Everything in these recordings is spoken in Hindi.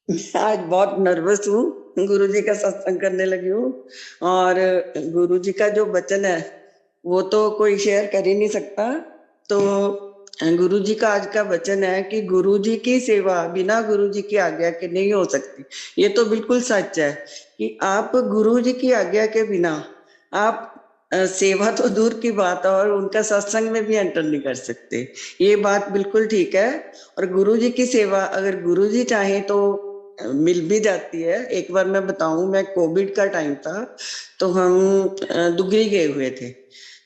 आज बहुत नर्वस हूँ। गुरुजी का सत्संग करने लगी हूँ। और गुरुजी का जो वचन है वो तो कोई शेयर कर ही नहीं सकता। तो गुरुजी का आज का वचन है कि गुरुजी की सेवा बिना गुरुजी की आज्ञा के नहीं हो सकती। ये तो बिल्कुल सच है कि आप गुरुजी की आज्ञा के बिना आप सेवा तो दूर की बात है और उनका सत्संग में भी एंटर नहीं कर सकते। ये बात बिल्कुल ठीक है। और गुरुजी की सेवा अगर गुरुजी चाहे तो मिल भी जाती है। एक बार मैं बताऊं, मैं कोविड का टाइम था तो हम दुगरी गए हुए थे।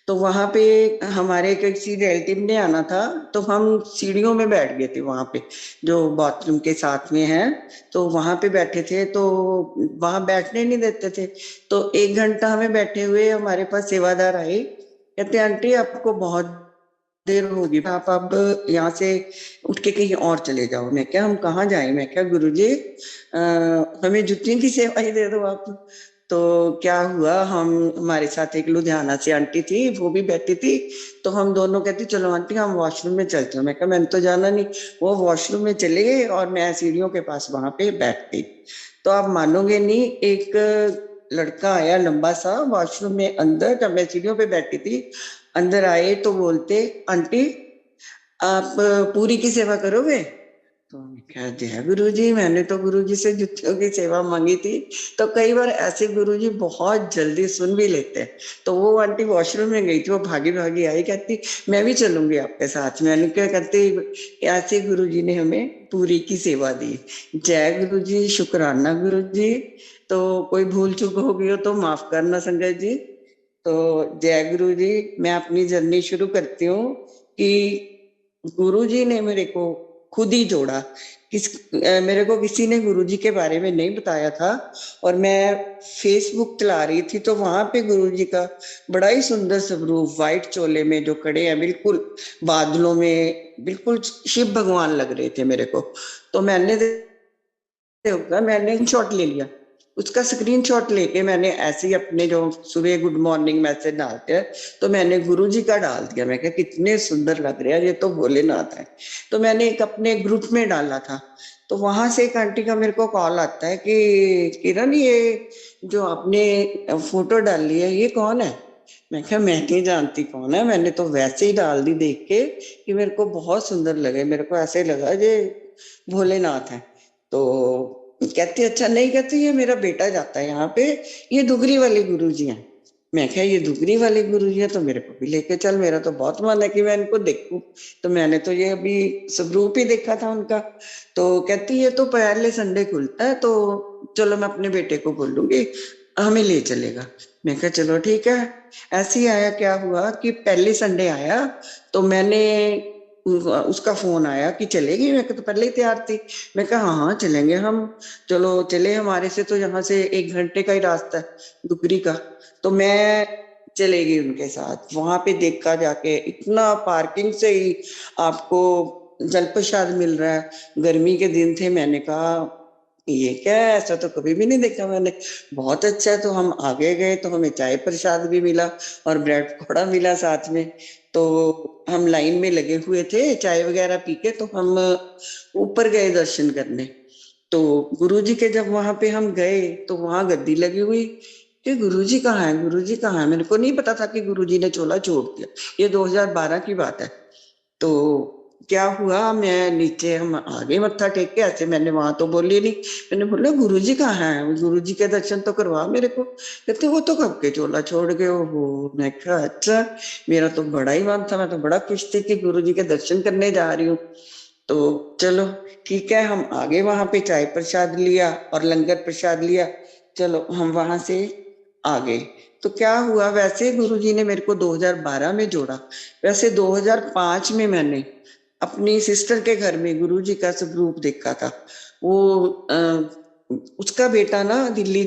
तो वहां पे हमारे किसी रिलेटिव ने आना था। तो हम सीढ़ियों में बैठ गए थे वहां पे, जो बाथरूम के साथ में है। तो वहां पे बैठे थे तो वहां बैठने नहीं देते थे। तो 1 घंटा हमें बैठे हुए हमारे पास सेवादार आए, कहते आंटी आपको बहुत देर होगी, आप अब यहाँ से उठ के कहीं और चले जाओ। मैं क्या, हम कहाँ जाएं? मैं क्या गुरुजी हमें जुतियों की सेवा ही दे दो आप। तो क्या हुआ, हम हमारे साथ एक लुधियाना से आंटी थी, वो भी बैठी थी। तो हम दोनों कहती चलो आंटी हम वॉशरूम में चलते हैं। मैं कहा मैंने तो जाना नहीं। वो वॉशरूम में चले गए और मैं सीढ़ियों के पास वहां पे बैठ गई। तो आप मानोगे नहीं, एक लड़का आया लंबा सा वॉशरूम में अंदर, जब मैं सीढ़ियों पे बैठी थी अंदर आए तो बोलते आंटी आप पूरी की सेवा करोगे? तो मैं क्या, जय गुरु जी, मैंने तो गुरु जी से जुतियों की सेवा मांगी थी। तो कई बार ऐसे गुरु जी बहुत जल्दी सुन भी लेते हैं। तो वो आंटी वॉशरूम में गई थी, वो भागी भागी आई, कहती मैं भी चलूंगी आपके साथ। मैंने क्या, कहती ऐसे गुरु जी ने हमें पूरी की सेवा दी। जय गुरु जी, शुक्राना गुरु जी। तो कोई भूल चूक हो गई हो तो माफ करना संगत जी। तो जय गुरु जी। मैं अपनी जर्नी शुरू करती हूँ कि गुरु जी ने मेरे को खुद ही जोड़ा। मेरे को किसी ने गुरु जी के बारे में नहीं बताया था। और मैं फेसबुक चला रही थी तो वहां पे गुरु जी का बड़ा ही सुंदर स्वरूप व्हाइट चोले में जो खड़े हैं, बिल्कुल बादलों में, बिल्कुल शिव भगवान लग रहे थे मेरे को। तो होगा मैंने शॉट ले लिया। उसका स्क्रीनशॉट लेके मैंने ऐसे ही अपने जो सुबह गुड मॉर्निंग मैसेज डालते हैं, तो मैंने गुरुजी का डाल दिया। मैं क्या, कितने सुंदर लग रहे हैं, ये तो भोलेनाथ है। तो मैंने एक अपने ग्रुप में डाला था। तो वहां से एक आंटी का मेरे को कॉल आता है कि किरण, ये जो आपने फोटो डाली है ये कौन है? मैं क्या, मैं नहीं जानती कौन है, मैंने तो वैसे ही डाल दी देख के कि मेरे को बहुत सुंदर लगे। मेरे को ऐसे लगा ये भोलेनाथ है। तो कहती अच्छा नहीं, कहती ये मेरा बेटा जाता है यहाँ पे, ये दुगरी वाले गुरुजी हैं। मैं क्या, ये दुगरी वाले गुरुजी हैं तो मेरे को भी लेके चल, मेरा तो बहुत मन है कि मैं इनको देखूं। तो मैंने तो ये अभी स्वरूप ही देखा था उनका। तो कहती ये तो पहले संडे खुलता है, तो चलो मैं अपने बेटे को बोल दूंगी हमें ले चलेगा। मैं कहा चलो ठीक है। ऐसे ही आया, क्या हुआ कि पहले संडे आया तो मैंने उसका फोन आया कि चलेगी। मैं तो पहले ही तैयार थी। मैं कहा हाँ हाँ चलेंगे हम। चलो चले, हमारे से तो यहाँ से 1 घंटे का ही रास्ता है दुगरी का। तो मैं चलेगी उनके साथ। वहां पे देखा जाके इतना पार्किंग से ही आपको जल प्रसाद मिल रहा है। गर्मी के दिन थे, मैंने कहा ये क्या है, ऐसा तो कभी भी नहीं देखा मैंने। बहुत अच्छा है। तो हम आगे गए तो हमें चाय प्रसाद भी मिला और ब्रेड पकौड़ा मिला साथ में। तो हम लाइन में लगे हुए थे चाय वगैरह पी के, तो हम ऊपर गए दर्शन करने। तो गुरुजी के जब वहां पे हम गए तो वहां गद्दी लगी हुई कि गुरुजी कहाँ है, गुरुजी कहाँ है। मेरे को नहीं पता था कि गुरुजी ने चोला छोड़ दिया। ये 2012 की बात है। तो क्या हुआ, मैं नीचे, हम आगे मत्था टेक के ऐसे, मैंने वहां तो बोली नहीं। मैंने बोला गुरुजी कहाँ है, गुरुजी के दर्शन तो करवा मेरे को। कहते वो तो कब के चोला छोड़ गए हो। मैं कहा अच्छा। मेरा तो बड़ा ही मन था, मैं तो बड़ा खुश थी कि गुरुजी के दर्शन करने जा रही हूँ। तो चलो ठीक है, हम आगे वहां पे चाय प्रसाद लिया और लंगर प्रसाद लिया। चलो हम वहां से आ गए। तो क्या हुआ, वैसे गुरुजी ने मेरे को 2012 में जोड़ा। वैसे 2005 में मैंने अपनी सिस्टर के घर में गुरुजी का स्वरूप देखा था। वो उसका बेटा ना दिल्ली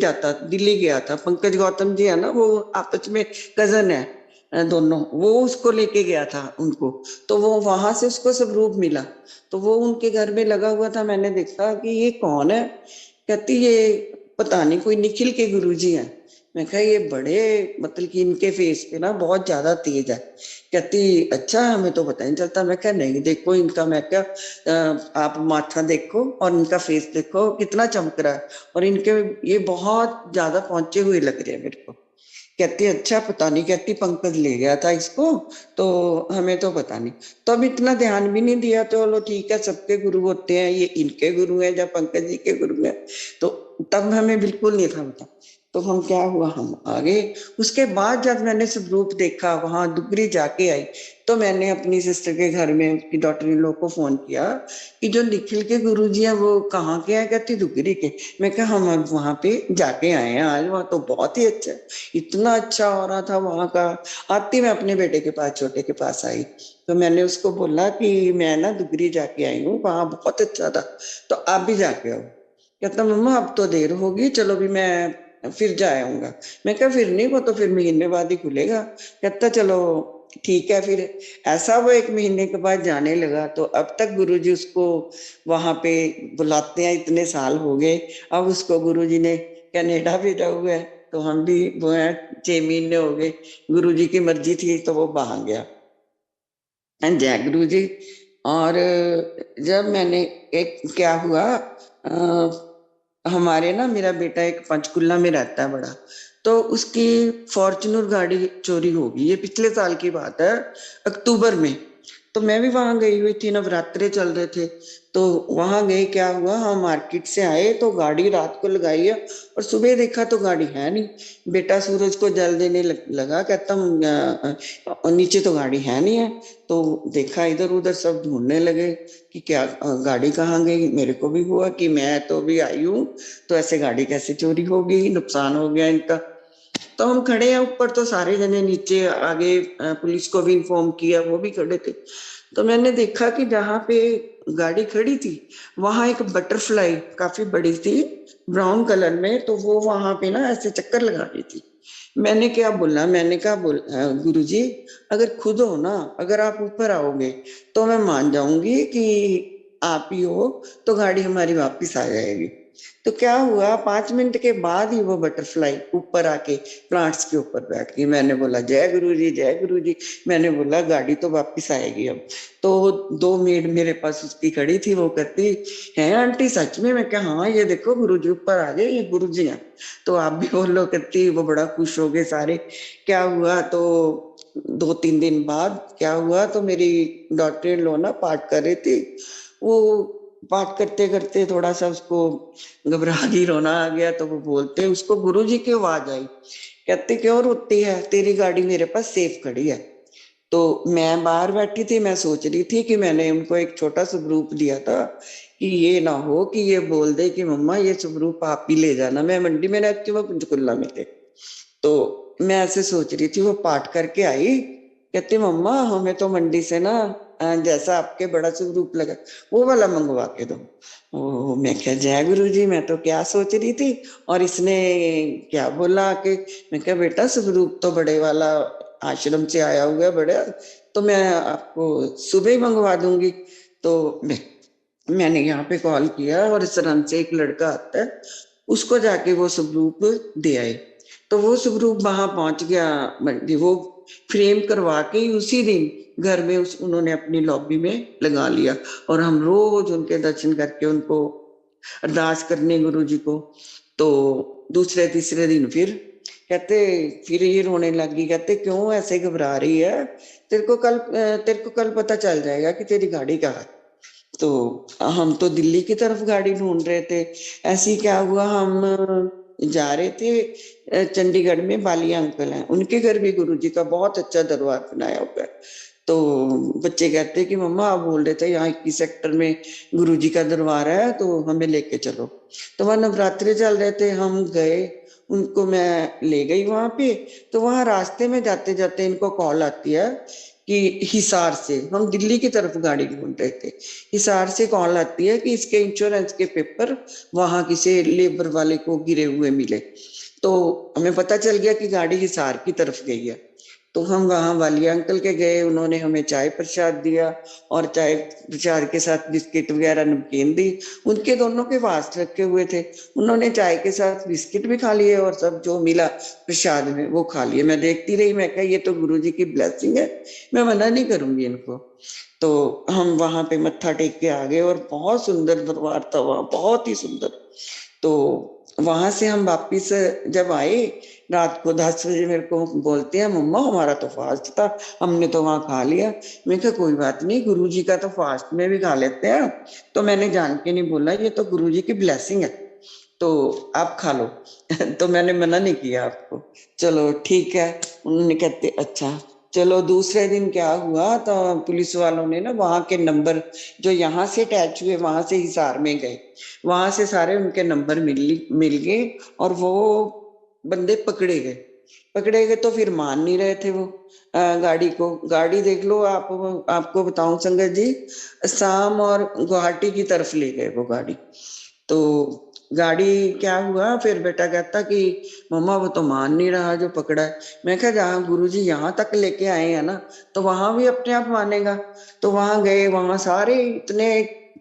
गया था। पंकज गौतम जी है ना, वो आपस में कजन है दोनों। वो उसको लेके गया था उनको। तो वो वहां से उसको स्वरूप मिला। तो वो उनके घर में लगा हुआ था। मैंने देखा कि ये कौन है। कहती ये पता नहीं, कोई निखिल के गुरुजी हैं। मैं कहा ये बड़े मतलब कि इनके फेस पे ना बहुत ज्यादा तेज है। कहती अच्छा हमें तो पता नहीं चलता। मैं कहा नहीं देखो इनका, मैं क्या आप माथा देखो और इनका फेस देखो कितना चमक रहा है, और इनके ये बहुत ज्यादा पहुंचे हुए लग रहे हैं मेरे को। कहती अच्छा पता नहीं, कहती पंकज ले गया था इसको, तो हमें तो पता नहीं। तो अब इतना ध्यान भी नहीं दिया, तो चलो ठीक है सबके गुरु होते हैं, ये इनके गुरु हैं या पंकज जी के गुरु हैं, तो तब हमें बिल्कुल नहीं था पता। तो हम क्या हुआ, हम आ गए। उसके बाद जब मैंने स्वरूप देखा वहां दुगरी जाके आई, तो मैंने अपनी सिस्टर के घर में उसकी डॉटर इन लोग को फोन किया कि जो निखिल के गुरुजी हैं वो कहाँ के हैं। कहती दुगरी के। मैं कहा हम अब वहां पे जाके आए हैं आज, वहां तो बहुत ही अच्छा, इतना अच्छा हो रहा था वहां का। आती मैं अपने बेटे के पास, छोटे के पास आई, तो मैंने उसको बोला कि मैं ना दुगरी जाके आई हूँ, वहां बहुत अच्छा था, तो आप भी जाके आओ। कहता मम्मा अब तो देर होगी, चलो भी मैं फिर जा आऊंगा। मैं कहा फिर नहीं, वो तो फिर महीने बाद ही खुलेगा। कहता चलो ठीक है फिर। ऐसा वो एक महीने के बाद जाने लगा, तो अब तक गुरुजी उसको वहां पे बुलाते हैं, इतने साल हो गए। अब उसको गुरुजी ने कनाडा भेजा हुआ है, तो हम भी वो है 6 महीने हो गए, गुरुजी की मर्जी थी तो वो वहां गया। जय गुरु जी। और जब मैंने एक क्या हुआ, हमारे ना मेरा बेटा एक पंचकुला में रहता है बड़ा, तो उसकी फॉर्च्यूनर गाड़ी चोरी हो गई, ये पिछले साल की बात है, अक्टूबर में। तो मैं भी वहां गई हुई थी, नवरात्रे चल रहे थे, तो वहां गए, क्या हुआ हम मार्केट से आए तो गाड़ी रात को लगाई है, और सुबह देखा तो गाड़ी है नहीं। बेटा सूरज को जल देने लगा, कहता नीचे तो गाड़ी है नहीं है। तो देखा इधर उधर, सब ढूंढने लगे कि क्या गाड़ी कहाँ गई। मेरे को भी हुआ कि मैं तो भी आई हूँ, तो ऐसे गाड़ी कैसे चोरी हो गई, नुकसान हो गया इनका। तो हम खड़े हैं ऊपर, तो सारे जने नीचे आगे, पुलिस को भी इन्फॉर्म किया, वो भी खड़े थे। तो मैंने देखा कि जहाँ पे गाड़ी खड़ी थी वहां एक बटरफ्लाई काफी बड़ी थी, ब्राउन कलर में, तो वो वहां पे ना ऐसे चक्कर लगा रही थी। मैंने क्या बोला, मैंने कहा गुरुजी अगर खुद हो ना, अगर आप ऊपर आओगे तो मैं मान जाऊंगी कि आप ही हो, तो गाड़ी हमारी वापस आ जाएगी। तो क्या हुआ, 5 मिनट के बाद ही वो बटरफ्लाई ऊपर आके प्लांट्स के ऊपर बैठ गई। मैंने बोला जय गुरु जी, जय गुरु जी। मैंने बोला गाड़ी तो वापस आएगी अब। तो 2 मेड मेरे पास उसकी खड़ी थी, वो कहती है आंटी सच में। मैं कहा हाँ, ये देखो गुरु जी ऊपर आ गए, ये गुरु जी हैं, तो आप भी बोलो। कहती वो बड़ा खुश हो गए सारे। क्या हुआ, तो 2-3 दिन बाद क्या हुआ, तो मेरी डॉटर इन लॉ ना पाठ कर रही थी, वो पाठ करते करते थोड़ा सा उसको घबरा गई, रोना आ गया, तो वो बोलते उसको गुरुजी की आवाज आई। कहते क्यों रोती है, तेरी गाड़ी मेरे पास सेफ खड़ी है। तो मैं बाहर बैठी थी, मैं सोच रही थी कि मैंने उनको एक छोटा सा ग्रुप दिया था कि ये ना हो कि ये बोल दे कि मम्मा ये स्वरूप आप ही ले जाना। मैं मंडी में रहती हूँ, वो पंचकुला में थे, तो मैं ऐसे सोच रही थी। वो पाठ करके आई, कहती मम्मा हमें तो मंडी से ना जैसा आपके बड़ा स्वरूप लगा वो वाला मंगवा के दो। ओ मैं क्या, जय गुरु जी, मैं तो क्या सोच रही थी, और इसने क्या बोला कि, मैं क्या बेटा स्वरूप तो बड़े वाला आश्रम से आया हुआ है बड़े, तो मैं आपको सुबह ही मंगवा दूंगी। तो मैंने यहाँ पे कॉल किया, और इस तरह से एक लड़का आता है, उसको जाके वो स्वरूप दे आए। तो वो स्वरूप वहां पहुंच गया, वो फ्रेम करवा के ही उसी दिन घर में उन्होंने अपनी लॉबी में लगा लिया, और हम रोज उनके दर्शन करके उनको अरदास करने गुरु जी को। तो दूसरे तीसरे दिन फिर कहते, फिर ये रोने लगी, कहते क्यों ऐसे घबरा रही है, तेरे को कल पता चल जाएगा कि तेरी गाड़ी कहाँ है। तो हम तो दिल्ली की तरफ गाड़ी ढूंढ रहे थे। ऐसे ही क्या हुआ, हम जा रहे थे, चंडीगढ़ में बालिया अंकल हैं, उनके घर भी गुरुजी का बहुत अच्छा दरबार बनाया हुआ है। तो बच्चे कहते हैं कि मम्मा आप बोल रहे थे यहाँ 21 सेक्टर में गुरुजी का दरबार है, तो हमें लेके चलो। तो वहां नवरात्रे चल रहे थे, हम गए, उनको मैं ले गई वहां पे। तो वहां रास्ते में जाते जाते इनको कॉल आती है कि हिसार से, हम दिल्ली की तरफ गाड़ी ढूंढ रहे थे, हिसार से कॉल आती है कि इसके इंश्योरेंस के पेपर वहां किसी लेबर वाले को गिरे हुए मिले। तो हमें पता चल गया कि गाड़ी हिसार की तरफ गई है। तो हम वहाँ वालिया अंकल के गए, उन्होंने हमें चाय प्रसाद दिया और चाय प्रसाद के साथ बिस्किट वगैरह नमकीन दी। उनके दोनों के फास्ट रखे हुए थे, उन्होंने चाय के साथ बिस्किट भी खा लिए और सब जो मिला प्रसाद में वो खा लिए। मैं देखती रही, मैं कहा ये तो गुरु जी की ब्लेसिंग है, मैं मना नहीं करूंगी इनको। तो हम वहां पे मत्था टेक के आ गए और बहुत सुंदर दरबार था वहाँ, बहुत ही सुंदर। तो वहां से हम वापिस जब आए रात को 10 बजे, मेरे को बोलते हैं मम्मा हमारा तो फास्ट था, हमने तो वहां खा लिया। मैं कहा कोई बात नहीं, गुरु जी का तो फास्ट में भी खा लेते हैं। तो मैंने जान के नहीं बोला, ये तो गुरु जी की ब्लेसिंग है, तो आप खा लो। तो मैंने मना नहीं किया आपको। चलो ठीक है, उन्होंने कहते अच्छा। चलो दूसरे दिन क्या हुआ, तो पुलिस वालों ने ना वहां के नंबर जो यहाँ से अटैच हुए वहां से हिसार में गए, वहां से सारे उनके नंबर मिल गए और वो बंदे पकड़े गए। पकड़े गए तो फिर मान नहीं रहे थे वो गाड़ी को। गाड़ी देख लो आप, आपको बताऊं संगत जी, शाम और गुवाहाटी की तरफ ले गए वो गाड़ी। तो गाड़ी क्या हुआ फिर, बेटा कहता कि मम्मा वो तो मान नहीं रहा जो पकड़ा है। मैं कहा जहाँ गुरुजी यहाँ तक लेके आए हैं ना, तो वहां भी अपने आप मानेगा। तो वहां गए, वहां सारे इतने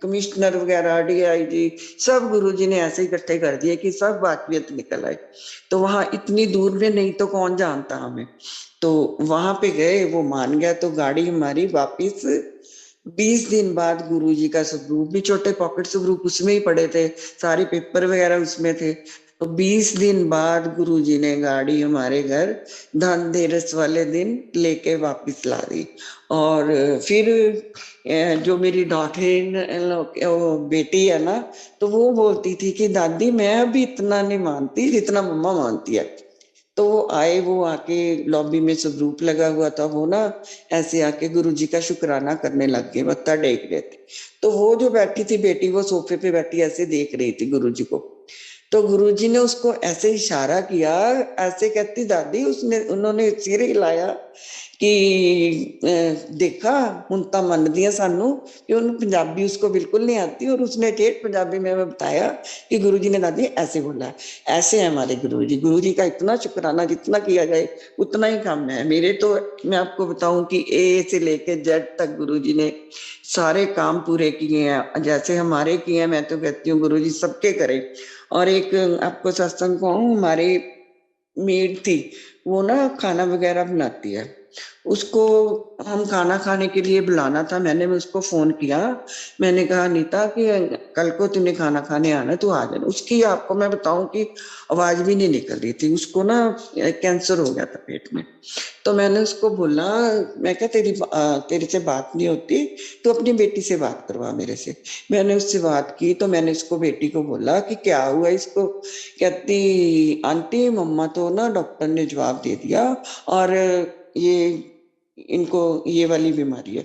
कमिश्नर वगैरह डीआईजी सब गुरुजी ने ऐसे इकट्ठे कर दिए कि सब वाकफियत निकल आए। तो वहां इतनी दूर में नहीं तो कौन जानता हमें। तो वहां पे गए, वो मान गया, तो गाड़ी हमारी वापिस 20 दिन बाद गुरुजी का स्वरूप भी, छोटे पॉकेट स्वरूप उसमें ही पड़े थे, सारे पेपर वगैरह उसमें थे। तो 20 दिन बाद गुरुजी ने गाड़ी हमारे घर धनतेरस वाले दिन लेके वापस ला दी। और फिर जो मेरी डॉटर बेटी है ना, तो वो बोलती थी कि दादी मैं अभी इतना नहीं मानती जितना मम्मा मानती है। तो वो आए, वो आके लॉबी में स्वरूप लगा हुआ था, वो ना ऐसे आके गुरुजी का शुक्राना करने लग गए, मत्था टेक रहे थे। तो वो जो बैठी थी बेटी, वो सोफे पे बैठी ऐसे देख रही थी गुरुजी को। तो गुरुजी ने उसको ऐसे इशारा किया, ऐसे कहती दादी, उसने उन्होंने सिर हिलाया कि देखा ਹੁਣ ਤਾਂ ਮੰਨਦੀ ਆ ਸਾਨੂੰ कि ਉਹਨੂੰ पंजाबी उसको बिल्कुल नहीं आती, और उसने ठेठ पंजाबी में बताया कि गुरुजी ने दादी ऐसे बोला है। ऐसे है हमारे गुरुजी का इतना शुक्राना जितना किया जाए उतना ही कम है। मेरे तो मैं आपको बताऊं कि ए से लेके जेड तक गुरुजी ने सारे काम पूरे किए हैं, जैसे हमारे किए हैं। मैं तो कहती हूँ गुरुजी सबके करे। और एक आपको सत्संग कहूँ, हमारी मेड थी, वो ना खाना वगैरह बनाती है, उसको हम खाना खाने के लिए बुलाना था। मैंने उसको फोन किया, मैंने कहा नीता कि कल को तूने खाना खाने आना, तू आ जाना। उसकी आपको मैं बताऊं कि आवाज भी नहीं निकल रही थी, उसको ना कैंसर हो गया था पेट में। तो मैंने उसको बोला, मैं क्या तेरे से बात नहीं होती, तो अपनी बेटी से बात करवा मेरे से। मैंने उससे बात की, तो मैंने उसको बेटी को बोला कि क्या हुआ इसको। कहती आंटी मम्मा तो ना डॉक्टर ने जवाब दे दिया और ये इनको ये वाली बीमारी है।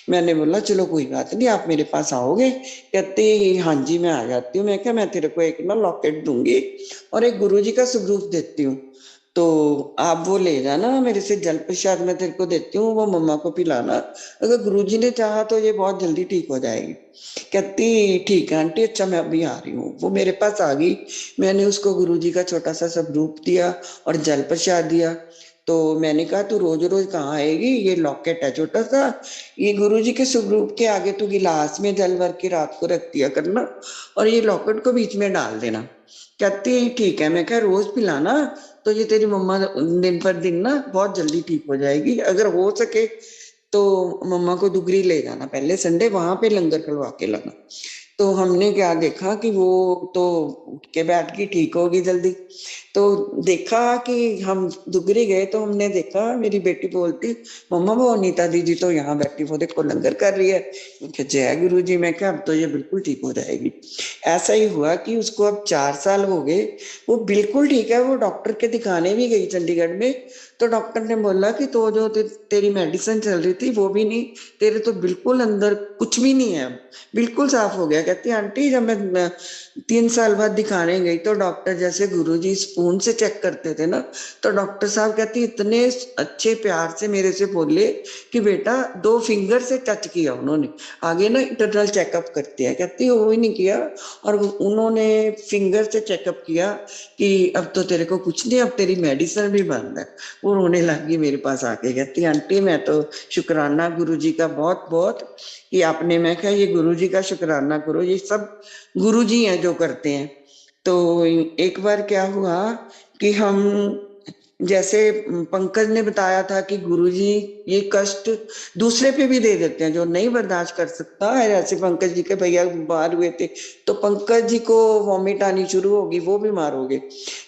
मैंने बोला चलो कोई बात नहीं, आप मेरे पास आओगे। कहती हाँ जी मैं आ जाती हूँ। मैं क्या, मैं तेरे को एक ना लॉकेट दूंगी और एक गुरुजी का स्वरूप देती हूँ, तो आप वो ले जाना, मेरे से जल प्रसाद मैं तेरे को देती हूँ, वो मम्मा को पिलाना, अगर गुरुजी ने चाहा तो ये बहुत जल्दी ठीक हो जाएगी। कहती ठीक है आंटी, अच्छा मैं अभी आ रही हूँ। वो मेरे पास आ गई, मैंने उसको गुरुजी का छोटा सा स्वरूप दिया और जल प्रसाद दिया। तो मैंने कहा तू रोज रोज कहाँ आएगी, ये लॉकेट है छोटा सा, ये गुरुजी के स्वरूप के आगे तू गिलास में जल भर के रात को रख दिया करना और ये लॉकेट को बीच में डाल देना। कहती ठीक है। मैं क्या, रोज पिलाना तो ये तेरी मम्मा दिन पर दिन ना बहुत जल्दी ठीक हो जाएगी। अगर हो सके तो मम्मा को दुगरी ले जाना, पहले संडे वहां पे लंगर खिलवा के लाना। तो हमने क्या देखा कि वो तो उठ के बैठ गई, ठीक होगी जल्दी। तो देखा कि हम दुगरी गए तो हमने देखा, मेरी बेटी बोलती मम्मा वो अनीता दीदी तो यहाँ बैठी, वो देखो लंगर कर रही है। जय गुरु जी। मैं क्या, अब तो ये बिल्कुल ठीक हो जाएगी। ऐसा ही हुआ कि उसको अब 4 साल हो गए, वो बिल्कुल ठीक है। वो डॉक्टर के दिखाने भी गई चंडीगढ़ में, तो डॉक्टर ने बोला कि तो जो तेरी मेडिसिन चल रही थी वो भी नहीं, तेरे तो बिल्कुल अंदर कुछ भी नहीं है, बिल्कुल साफ हो गया। कहती आंटी जब मैं 3 साल बाद दिखाने गई तो डॉक्टर जैसे गुरुजी स्पून से चेक करते थे ना, तो डॉक्टर साहब कहती इतने अच्छे प्यार से मेरे से बोले कि बेटा 2 फिंगर से टच किया उन्होंने, आगे ना इंटरनल चेकअप करते हैं, कहती वो भी नहीं किया और उन्होंने फिंगर से चेकअप किया कि अब तो तेरे को कुछ नहीं, अब तेरी मेडिसिन भी बंद है। वो वो रोने लगी मेरे पास आके, कहती आंटी मैं तो शुक्राना गुरुजी का बहुत बहुत कि आपने, मैं कहा ये गुरुजी का शुक्राना करो, ये सब गुरुजी हैं जो करते हैं। तो एक बार क्या हुआ कि हम, जैसे पंकज ने बताया था कि गुरुजी ये कष्ट दूसरे पे भी दे देते हैं जो नहीं बर्दाश्त कर सकता है, ऐसे पंकज जी के भैया बीमार हुए थे तो पंकज जी को वॉमिट आनी शुरू होगी, वो बीमार हो गए।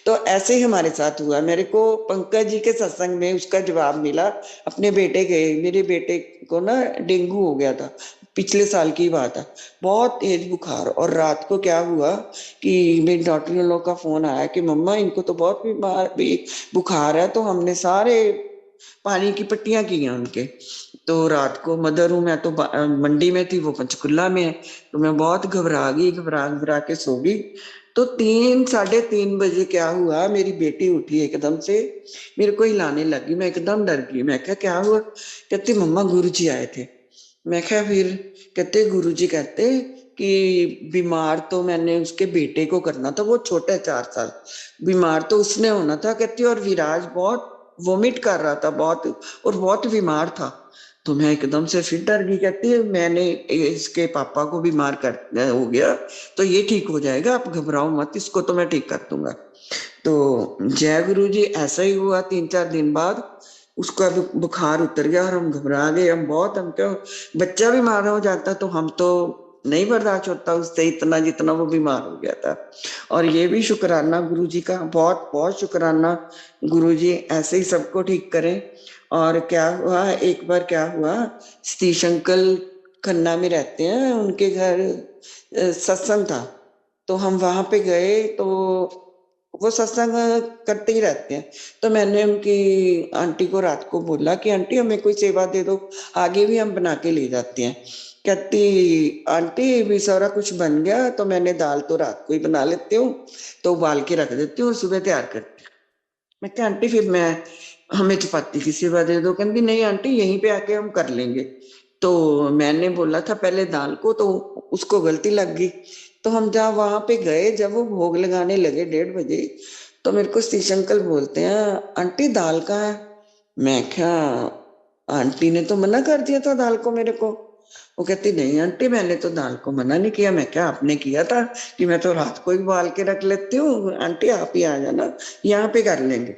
तो ऐसे ही हमारे साथ हुआ, मेरे को पंकज जी के सत्संग में उसका जवाब मिला। अपने बेटे के, मेरे बेटे को ना डेंगू हो गया था, पिछले साल की बात है, बहुत तेज बुखार, और रात को क्या हुआ कि मेरी डॉक्टर लोग का फोन आया कि मम्मा इनको तो बहुत बीमार बुखार है। तो हमने सारे पानी की पट्टियां की हैं उनके। तो रात को मदर हूँ मैं, तो मंडी में थी, वो पंचकुला में है, तो मैं बहुत घबरा गई, घबरा घबरा के सो गई। तो 3 साढ़े 3 बजे क्या हुआ, मेरी बेटी उठी एकदम से, मेरे को हिलाने लगी, मैं एकदम डर गई। मैं क्या हुआ, कहती मम्मा गुरुजी आए थे। मैं क्या, फिर कहते गुरुजी कहते कि बीमार तो मैंने उसके बेटे को करना था, वो छोटा है 4 साल, बीमार तो उसने होना था। कहती और विराज बहुत वोमिट कर रहा था बहुत, और बहुत बीमार था। तो मैं एकदम से फिर डर गई। कहती है मैंने इसके पापा को बीमार कर हो गया तो ये ठीक हो जाएगा, आप घबराओ मत, इसको तो मैं ठीक कर दूंगा। तो जय गुरु जी, ऐसा ही हुआ। 3 4 दिन बाद उसका बुखार उतर गया और हम घबरा गए। हम बहुत, हम क्यों, बच्चा बीमार हो जाता तो हम तो नहीं बर्दाश्त होता उससे इतना जितना वो बीमार हो गया था। और ये भी शुक्राना गुरु जी का, बहुत बहुत शुक्राना, गुरु जी ऐसे ही सबको ठीक करें। और क्या हुआ, एक बार क्या हुआ, सतीश अंकल खन्ना में रहते हैं, उनके घर सत्संग था, तो हम वहां पे गए। तो वो सत्संग करते ही रहते हैं। तो मैंने उनकी आंटी को रात को बोला कि आंटी हमें कोई सेवा दे दो, आगे भी हम बना के ले जाते हैं। कहती आंटी भी सारा कुछ बन गया, तो मैंने दाल तो रात को ही बना लेती हूँ, तो उबाल के रख देती हूँ और सुबह तैयार करती हूँ। मैं क्या आंटी फिर मैं, हमें चपाती की सेवा दे दो। कहती नहीं आंटी यहीं पे आके हम कर लेंगे। तो मैंने बोला था पहले दाल को, तो उसको गलती लग गई। तो हम जहाँ वहां पे गए, जब वो भोग लगाने लगे 1:30 बजे, तो मेरे को सतीश अंकल बोलते हैं आंटी दाल कहाँ है। मैं क्या, आंटी ने तो मना कर दिया था दाल को मेरे को। वो कहती नहीं आंटी मैंने तो दाल को मना नहीं किया। मैं क्या, आपने किया था कि मैं तो रात को ही उबाल के रख लेती हूँ, आंटी आप ही आ जाना, यहाँ पे कर लेंगे।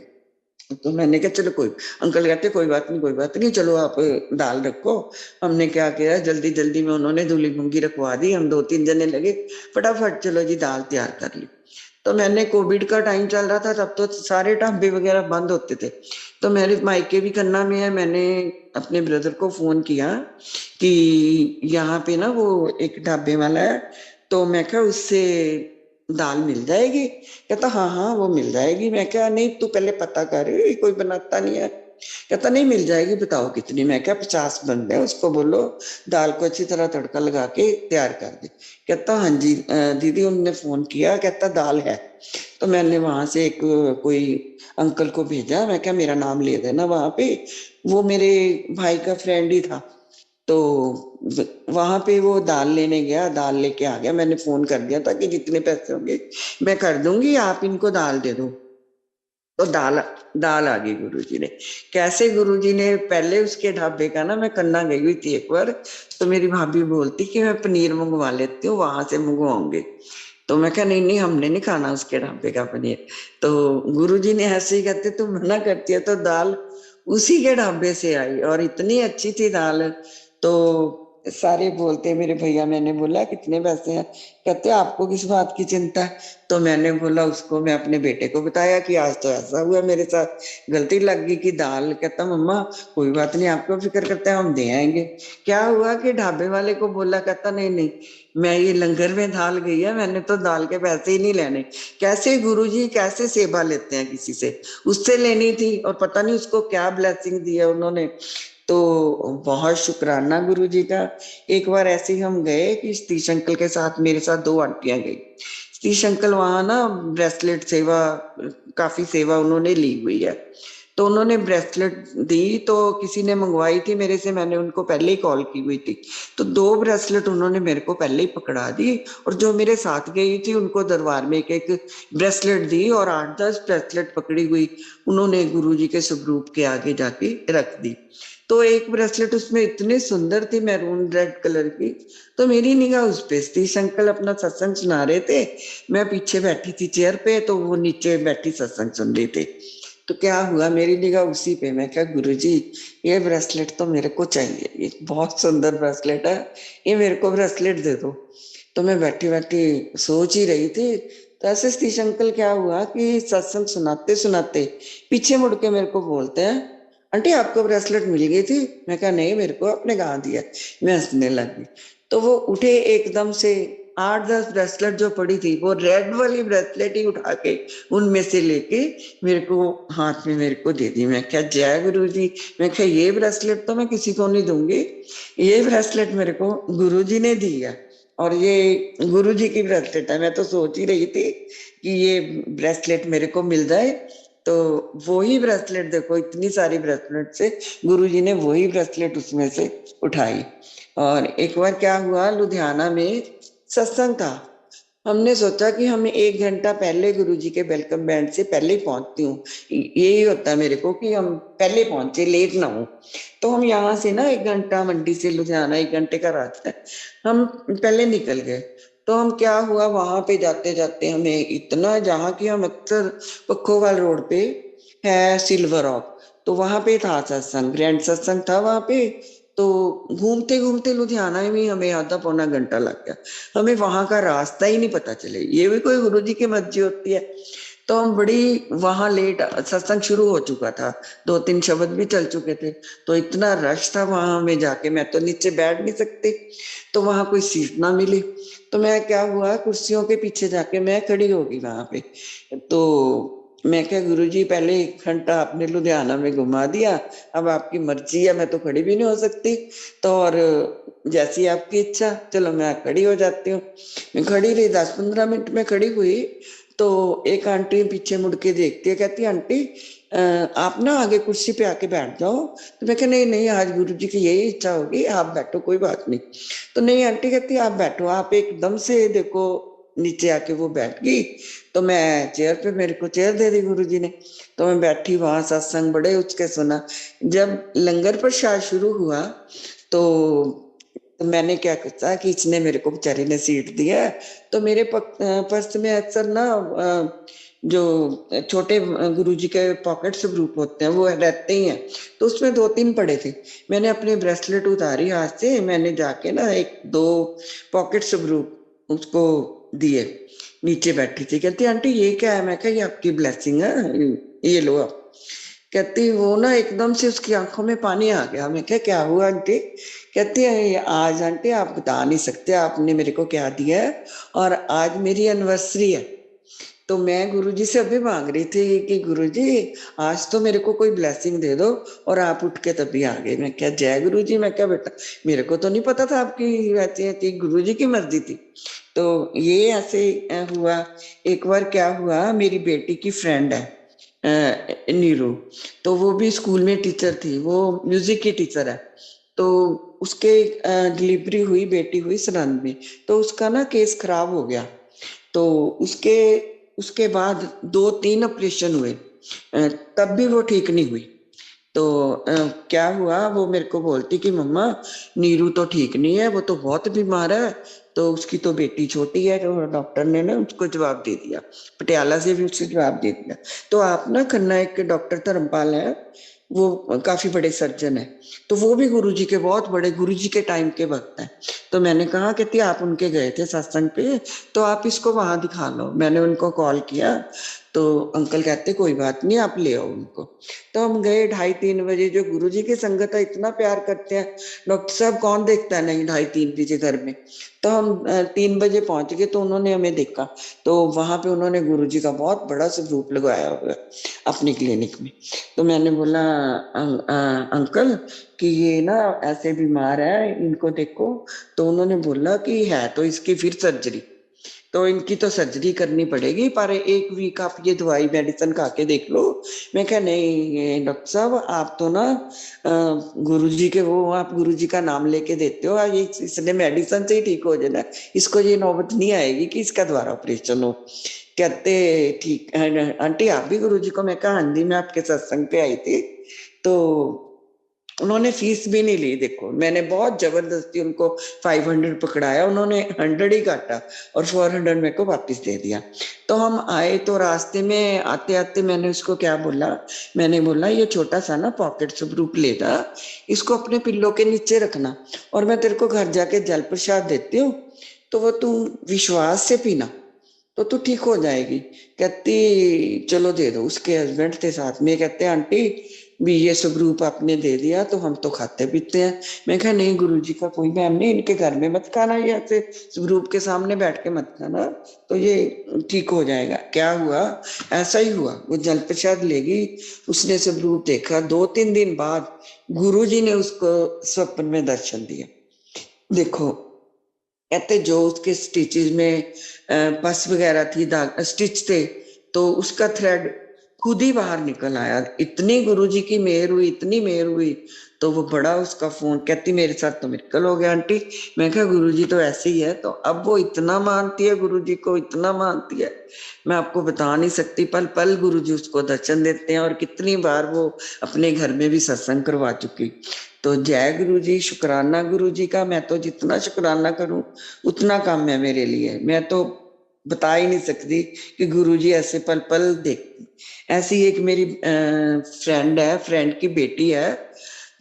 तो मैंने कहा चलो कोई, अंकल कहते कोई बात नहीं कोई बात नहीं, चलो आप दाल रखो। हमने क्या किया, जल्दी जल्दी में उन्होंने धुली मूंगी रखवा दी, हम 2 3 जने लगे, फटाफट चलो जी दाल तैयार कर ली। तो मैंने, कोविड का टाइम चल रहा था तब, तो सारे ढाबे वगैरह बंद होते थे। तो मेरे मायके भी खन्ना में है, मैंने अपने ब्रदर को फोन किया कि यहाँ पे ना वो एक ढाबे वाला है, तो मैं क्या उससे दाल मिल जाएगी। कहता हाँ हाँ वो मिल जाएगी। मैं क्या, नहीं तू पहले पता कर, कोई बनाता नहीं है। कहता नहीं मिल जाएगी, बताओ कितनी। मैं क्या, 50 बंदे हैं, उसको बोलो दाल को अच्छी तरह तड़का लगा के तैयार कर दे। कहता हाँ जी दीदी, उनने फोन किया, कहता दाल है। तो मैंने वहां से एक कोई अंकल को भेजा, मैं क्या मेरा नाम ले देना वहां पे, वो मेरे भाई का फ्रेंड ही था। तो वहां पे वो दाल लेने गया, दाल लेके आ गया। मैंने फोन कर दिया था कि जितने पैसे होंगे मैं कर दूंगी, आप इनको दाल दे दो। तो दाल दाल आ गई गुरुजी ने। कैसे गुरुजी ने, पहले उसके ढाबे का ना, मैं कन्ना गई हुई थी एक बार, तो मेरी भाभी बोलती कि मैं पनीर मंगवा लेती हूँ, वहां से मंगवाऊंगी। तो मैं कहा नहीं नहीं हमने नहीं खाना उसके ढाबे का पनीर। तो गुरुजी ने ऐसे ही कहते तुम मना करती है, तो दाल उसी के ढाबे से आई और इतनी अच्छी थी दाल। तो सारे बोलते मेरे भैया, मैंने बोला कितने पैसे हैं, कहते आपको किस बात की चिंता है। तो मैंने बोला उसको, मैं अपने बेटे को बताया कि आज तो ऐसा हुआ मेरे साथ, गलती लग गई कि दाल। कहता मम्मा कोई बात नहीं, आपको फिक्र करते हैं हम दे आएंगे। क्या हुआ कि ढाबे वाले को बोला, कहता नहीं नहीं मैं ये लंगर में दाल गई है, मैंने तो दाल के पैसे ही नहीं लेने। कैसे गुरुजी कैसे सेवा लेते हैं किसी से, उससे लेनी थी, और पता नहीं उसको क्या ब्लेसिंग दी है उन्होंने। तो बहुत शुक्राना गुरु जी का। एक बार ऐसे ही हम गए कि सतीश अंकल के साथ, मेरे साथ 2 आंटियां गई। सतीश अंकल वहां ना ब्रेसलेट सेवा, काफी सेवा उन्होंने ली हुई है। तो उन्होंने ब्रेसलेट दी, तो किसी ने मंगवाई थी मेरे से, मैंने उनको पहले ही कॉल की हुई थी, तो 2 ब्रेसलेट उन्होंने मेरे को पहले ही पकड़ा दी, और जो मेरे साथ गई थी उनको दरबार में एक एक ब्रेसलेट दी, और 8-10 ब्रेसलेट पकड़ी हुई उन्होंने गुरुजी के स्वरूप के आगे जाके रख दी। तो एक ब्रेसलेट उसमें इतनी सुंदर थी, मैरून रेड कलर की, तो मेरी निगाह उस पे थी। अंकल अपना सत्संग सुना रहे थे, मैं पीछे बैठी थी चेयर पे, तो वो नीचे बैठी सत्संग सुन रही थी। तो क्या हुआ, मेरी निगाह उसी पे, मैं क्या गुरुजी ये ब्रेसलेट तो मेरे को चाहिए, ये बहुत सुंदर ब्रेसलेट है, ये मेरे को ब्रेसलेट दे दो। तो मैं बैठी बैठी सोच ही रही थी, तो ऐसे सतीश अंकल क्या हुआ कि सत्संग सुनाते सुनाते पीछे मुड़ के मेरे को बोलते हैं, आंटी आपको ब्रेसलेट मिल गई थी? मैं कहा नहीं, मेरे को आपने कहा दिया। मैं हंसने लगी। तो वो उठे एकदम से, 8-10 ब्रेसलेट जो पड़ी थी वो रेड वाली ब्रेसलेट ही उठा के उनमें से लेके मेरे को हाथ में मेरे को दे दी। मैं क्या जय गुरु जी, मैं क्या ये ब्रेसलेट तो मैं किसी को नहीं दूंगी, ये ब्रेसलेट मेरे को गुरु जी ने दी है, और ये गुरु जी की ब्रेसलेट है। मैं तो सोच ही रही थी कि ये ब्रेसलेट मेरे को मिल जाए, तो वही ब्रेसलेट देखो, इतनी सारी ब्रेसलेट से गुरुजी ने वही ब्रेसलेट उसमें से उठाई। और एक बार क्या हुआ, लुधियाना में सत्संग था, हमने सोचा कि हम 1 घंटा पहले गुरुजी के वेलकम बैंड से पहले ही पहुंचती हूँ, यही होता है मेरे को कि हम पहले पहुंचे, लेट ना हो। तो हम यहाँ से ना 1 घंटा, मंडी से लुधियाना 1 घंटे का रास्ता है, हम पहले निकल गए। तो हम क्या हुआ, वहां पे जाते जाते हमें इतना, जहाँ की हम अक्सर पखोवाल रोड पे है सिल्वर रॉक, तो वहां पे था सत्संग, ग्रैंड सत्संग था वहां पे। तो घूमते घूमते लुधियाना में हमें आधा पौना घंटा लग गया, हमें वहां का रास्ता ही नहीं पता चले। ये भी कोई गुरुजी की मर्जी होती है। तो हम बड़ी वहां लेट, सत्संग शुरू हो चुका था, 2-3 शब्द भी चल चुके थे, तो इतना रश था वहां में जाके, मैं तो नीचे बैठ नहीं सकती, तो वहां कोई सीट ना मिली। तो मैं क्या हुआ, कुर्सियों के पीछे जाके मैं खड़ी होगी वहां पे। तो मैं क्या गुरुजी, पहले 1 घंटा आपने लुधियाना में घुमा दिया, अब आपकी मर्जी है, मैं तो खड़ी भी नहीं हो सकती, तो और जैसी आपकी इच्छा, चलो मैं खड़ी हो जाती हूँ। मैं खड़ी रही, 10-15 मिनट में खड़ी हुई, तो एक आंटी पीछे मुड़ के देखती है, कहती है आंटी आप ना आगे कुर्सी पे आके बैठ जाओ। तो मैं कहा नहीं नहीं, आज गुरुजी की यही इच्छा होगी, आप बैठो, कोई बात नहीं। तो नहीं, आंटी कहती आप बैठो, आप एकदम से देखो नीचे आके वो बैठ गई, तो मैं चेयर पे, मेरे को चेयर दे दी गुरुजी ने, तो मैं बैठी वहां, सत्संग बड़े उचके सुना। जब लंगर प्रसाद शुरू हुआ, तो मैंने क्या सोचा कि इसने मेरे को बेचारी ने सीट दिया है, तो मेरे पर्स में अक्सर ना जो छोटे गुरुजी के पॉकेट्स ग्रुप होते हैं वो रहते ही हैं, तो उसमें 2-3 पड़े थे। मैंने अपनी ब्रेसलेट उतारी हाथ से, मैंने जाके ना 1-2 पॉकेट्स ग्रुप उसको दिए। नीचे बैठी थी, कहती आंटी ये क्या है? मैं कहा ये आपकी ब्लेसिंग है, ये लो आप। कहती वो ना एकदम से उसकी आंखों में पानी आ गया। मैं क्या हुआ आंटी? कहती है आज आंटी आप बता नहीं सकते आपने मेरे को क्या दिया है, और आज मेरी एनिवर्सरी है। तो मैं गुरुजी से अभी मांग रही थी कि गुरुजी आज तो मेरे को कोई ब्लेसिंग दे दो, और आप उठ के तभी आ गए। मैं क्या जय गुरुजी, मैं क्या बेटा, मेरे को तो नहीं पता था आपकी वैसे थी, गुरुजी की मर्जी थी। तो ये ऐसे हुआ। एक बार क्या हुआ, मेरी बेटी की फ्रेंड है नीरू, तो वो भी स्कूल में टीचर थी, वो म्यूजिक की टीचर है। तो उसके डिलीवरी हुई, बेटी हुई सरहंद में, तो उसका ना केस खराब हो गया। तो उसके उसके बाद 2-3 ऑपरेशन हुए, तब भी वो ठीक नहीं हुई। तो क्या हुआ, वो मेरे को बोलती कि मम्मा नीरू तो ठीक नहीं है, वो तो बहुत बीमार है। तो उसकी तो बेटी छोटी है, तो डॉक्टर ने ना उसको जवाब दे दिया, पटियाला से भी उससे जवाब दे दिया। तो आप ना खन्ना, एक डॉक्टर धर्मपाल है, वो काफी बड़े सर्जन है, तो वो भी गुरुजी के बहुत बड़े, गुरुजी के टाइम के वक्त है। तो मैंने कहा कहती आप उनके गए थे सत्संग पे, तो आप इसको वहां दिखा लो। मैंने उनको कॉल किया, तो अंकल कहते कोई बात नहीं, आप ले आओ उनको। तो हम गए 2:30-3 बजे, जो गुरुजी की संगत है इतना प्यार करते हैं, डॉक्टर साहब कौन देखता है नहीं 2:30-3 बजे घर में। तो हम 3 बजे पहुंच गए, तो उन्होंने हमें देखा, तो वहां पे उन्होंने गुरुजी का बहुत बड़ा स्वरूप लगाया हुआ है अपनी क्लिनिक में। तो मैंने बोला अंकल कि ये ना ऐसे बीमार है, इनको देखो। तो उन्होंने बोला कि है तो इसकी फिर सर्जरी। तो इनकी तो सर्जरी करनी पड़ेगी, पर 1 वीक आप ये दवाई मेडिसिन खा के देख लो। मैं क्या, नहीं डॉक्टर साहब आप तो ना गुरुजी के वो, आप गुरुजी का नाम लेके देते हो, ये इसने मेडिसिन से ही ठीक हो जाना, इसको ये नौबत नहीं आएगी कि इसका दोबारा ऑपरेशन हो। कहते ठीक आंटी आप भी गुरुजी को? मैं कहा हाँ जी, मैं आपके सत्संग पे आई थी। तो उन्होंने फीस भी नहीं ली। देखो मैंने बहुत जबरदस्ती उनको 500 पकड़ाया, उन्होंने 100 ही काटा और 400 मेरे को वापस दे दिया। तो हम आए तो रास्ते में आते आते मैंने उसको क्या बोला, मैंने बोला ये छोटा सा ना पॉकेट स्वरूप लेता, इसको अपने पिल्लों के नीचे रखना और मैं तेरे को घर जाके जल प्रसाद देती हूँ, तो वो तू विश्वास से पीना तो तू ठीक हो जाएगी। कहती चलो दे दो। उसके हस्बैंड थे साथ में, कहते आंटी भी ये स्वरूप आपने दे दिया तो हम तो खाते पीते हैं। मैं कहा नहीं गुरुजी का कोई वहम नहीं, इनके घर में मत खाना, ये ऐसे स्वरूप के सामने बैठ के मत खाना, तो ये ठीक हो जाएगा। क्या हुआ, ऐसा ही हुआ। वो जल प्रसाद लेगी, उसने स्वरूप देखा, 2-3 दिन बाद गुरुजी ने उसको स्वप्न में दर्शन दिया। देखो कहते जो उसके स्टिचेस में पस वगैरह थी, दाग स्टिच थे, तो उसका थ्रेड खुद ही बाहर निकल आया। इतनी गुरुजी की मेहर हुई, इतनी मेहर हुई। तो वो बड़ा उसका फोन, कहती मेरे साथ तो मिराकल हो गया आंटी। मैं कहा गुरुजी तो ऐसे ही है। तो अब वो इतना मानती है गुरुजी को, इतना मानती है, मैं आपको बता नहीं सकती। पल पल गुरुजी उसको दर्शन देते हैं और कितनी बार वो अपने घर में भी सत्संग करवा चुकी। तो जय गुरु जी, शुक्राना गुरु जी का। मैं तो जितना शुक्राना करूं उतना कम है मेरे लिए। मैं तो बता ही नहीं सकती कि गुरु जी ऐसे पल पल देखती। ऐसी एक मेरी फ्रेंड है, फ्रेंड की बेटी है,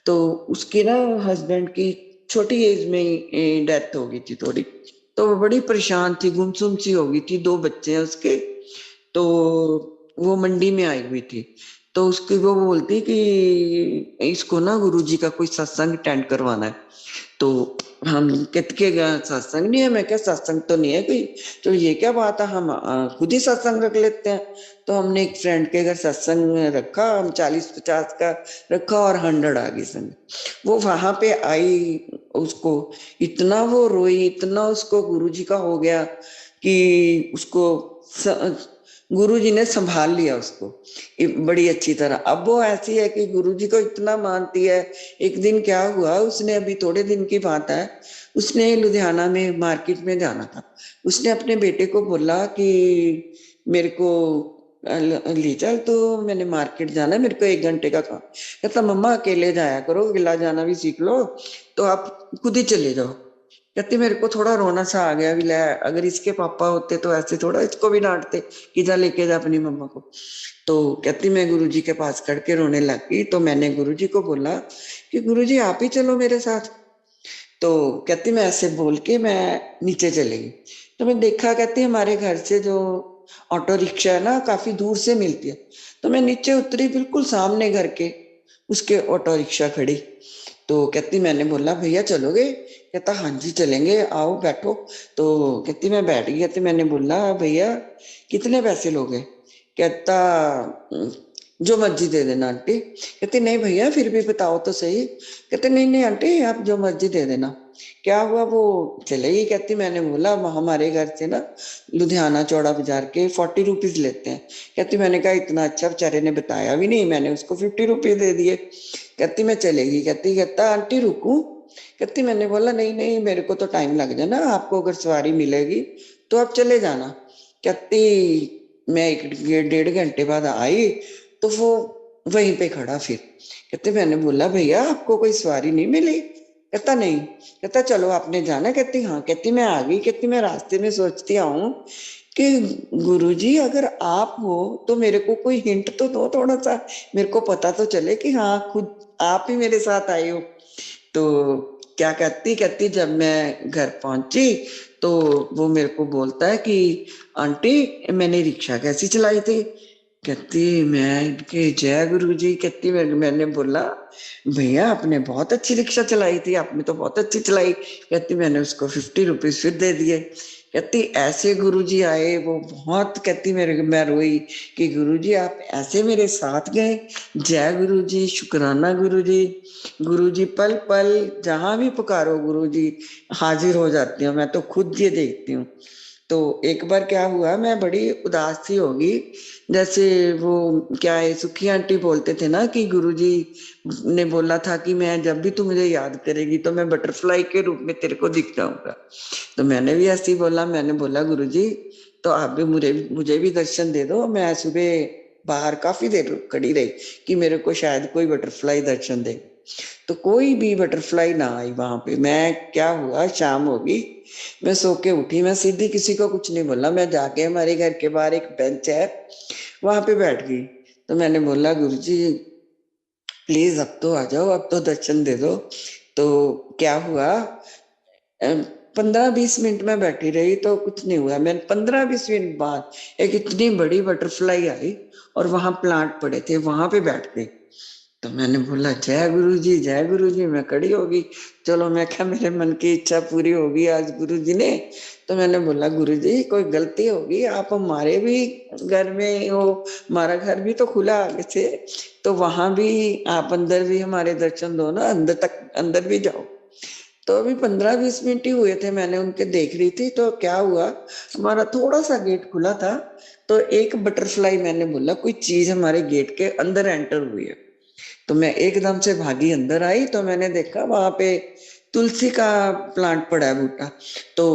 तो उसकी ना हस्बैंड की छोटी एज में ही डेथ हो गई थी थोड़ी। तो वो बड़ी परेशान थी, गुमसुम सी हो गई थी, 2 बच्चे हैं उसके। तो वो मंडी में आई हुई थी। तो उसकी वो बोलती कि इसको ना गुरुजी का कोई सत्संग अटेंड करवाना है। तो हम कहते के सत्संग नहीं है? मैं क्या सत्संग तो नहीं है कोई? तो ये क्या बात है, हम खुद ही सत्संग रख लेते हैं। तो हमने एक फ्रेंड के घर सत्संग रखा, हम 40-50 का रखा और 100 आ गई संग। वो वहां पे आई, उसको इतना वो रोई, इतना उसको गुरुजी का हो गया कि उसको गुरुजी ने संभाल लिया उसको बड़ी अच्छी तरह। अब वो ऐसी है कि गुरुजी को इतना मानती है। एक दिन क्या हुआ, उसने अभी थोड़े दिन की बात है, उसने लुधियाना में मार्केट में जाना था। उसने अपने बेटे को बोला कि मेरे को ले चल, तो मैंने मार्केट जाना है, मेरे को 1 घंटे का काम। कहता मम्मा अकेले जाया करो, अकेला जाना भी सीख लो, तो आप खुद ही चले जाओ। कहती मेरे को थोड़ा रोना सा आ गया भी, ले अगर इसके पापा होते तो ऐसे थोड़ा इसको भी डांटते कि जा लेके जा अपनी मम्मा को। तो कहती मैं गुरुजी के पास करके रोने लग गई। तो मैंने गुरुजी को बोला कि गुरुजी आप ही चलो मेरे साथ। तो कहती मैं ऐसे बोल के मैं नीचे चली गई। तो मैं देखा, कहती हमारे घर से जो ऑटो रिक्शा है ना काफी दूर से मिलती है। तो मैं नीचे उतरी, बिल्कुल सामने घर के उसके ऑटो रिक्शा खड़ी। तो कहती मैंने बोला भैया चलोगे? कहता हाँ जी चलेंगे, आओ बैठो। तो कहती मैं बैठ गई। कहती मैंने बोला भैया कितने पैसे लोगे? कहता जो मर्जी दे देना आंटी। कहती नहीं भैया फिर भी बताओ तो सही। कहते नहीं नहीं आंटी आप जो मर्जी दे देना। क्या हुआ, वो चले गई। कहती मैंने बोला हमारे घर से ना लुधियाना चौड़ा बाजार के 40 रुपीज लेते हैं। कहती मैंने कहा इतना अच्छा, बेचारे ने बताया भी नहीं, मैंने उसको 50 रुपीज दे दिए। कहती मैं चलेगी। कहता आंटी रुकूं? कहती मैंने बोला नहीं नहीं मेरे को तो टाइम लग जाना, आपको अगर सवारी मिलेगी तो आप चले जाना। कहती मैं 1-1.5 घंटे बाद आई तो वो वहीं पे खड़ा। फिर कहते मैंने बोला भैया आपको कोई सवारी नहीं मिली? कहता नहीं। कहता चलो आपने जाना? कहती हाँ। कहती मैं आ गई। कहती मैं रास्ते में सोचती आऊं कि गुरुजी अगर आप हो तो मेरे को कोई हिंट तो दो थोड़ा सा, मेरे को पता तो चले कि हाँ खुद आप ही मेरे साथ आए हो। तो क्या कहती, कहती जब मैं घर पहुंची तो वो मेरे को बोलता है कि आंटी मैंने रिक्शा कैसी चलाई थी? कहती मैं कि जय गुरु जी। कहती मैंने बोला भैया आपने बहुत अच्छी रिक्शा चलाई थी, आपने तो बहुत अच्छी चलाई। कहती मैंने उसको 50 रुपीज फिर दे दिए। कहती ऐसे गुरुजी आए, वो बहुत, कहती मेरे मैं रोई कि गुरुजी आप ऐसे मेरे साथ गए। जय गुरुजी, शुक्राना गुरुजी। गुरुजी पल पल जहां भी पुकारो गुरुजी हाजिर हो जाती हूँ। मैं तो खुद ये देखती हूँ। तो एक बार क्या हुआ, मैं बड़ी उदास सी होगी, जैसे वो क्या है, सुखी आंटी बोलते थे ना कि गुरुजी ने बोला था कि मैं जब भी तू मुझे याद करेगी तो मैं बटरफ्लाई के रूप में तेरे को दिख जाऊंगा। तो मैंने भी ऐसे ही बोला, मैंने बोला गुरुजी तो आप भी मुझे मुझे भी दर्शन दे दो। मैं सुबह बाहर काफी देर खड़ी रही कि मेरे को शायद कोई बटरफ्लाई दर्शन दे, तो कोई भी बटरफ्लाई ना आई वहां पे। मैं क्या हुआ, शाम होगी, मैं सो के उठी, मैं सीधी किसी को कुछ नहीं बोला, मैं जाके हमारे घर के बाहर एक बेंच है वहां पे बैठ गई। तो मैंने बोला गुरुजी प्लीज अब तो आ जाओ, अब तो दर्शन दे दो। तो क्या हुआ, 15-20 मिनट में बैठी रही तो कुछ नहीं हुआ। मैं 15-20 मिनट बाद एक इतनी बड़ी बटरफ्लाई आई और वहां प्लांट पड़े थे, वहां पे बैठ गई। तो मैंने बोला जय गुरु जी, जय गुरु जी। मैं खड़ी होगी, चलो मैं क्या, मेरे मन की इच्छा पूरी होगी आज गुरु जी ने। तो मैंने बोला गुरु जी कोई गलती होगी, आप हमारे भी घर में हो, हमारा घर भी तो खुला आगे से, तो वहां भी आप अंदर भी हमारे दर्शन दो ना, अंदर तक अंदर भी जाओ। तो अभी 15-20 मिनट ही हुए थे, मैंने उनके देख रही थी। तो क्या हुआ, हमारा थोड़ा सा गेट खुला था, तो एक बटरफ्लाई, मैंने बोला कोई चीज हमारे गेट के अंदर एंटर हुई है। तो मैं एकदम से भागी, अंदर आई तो मैंने देखा वहां पे तुलसी का प्लांट पड़ा है, बूटा। तो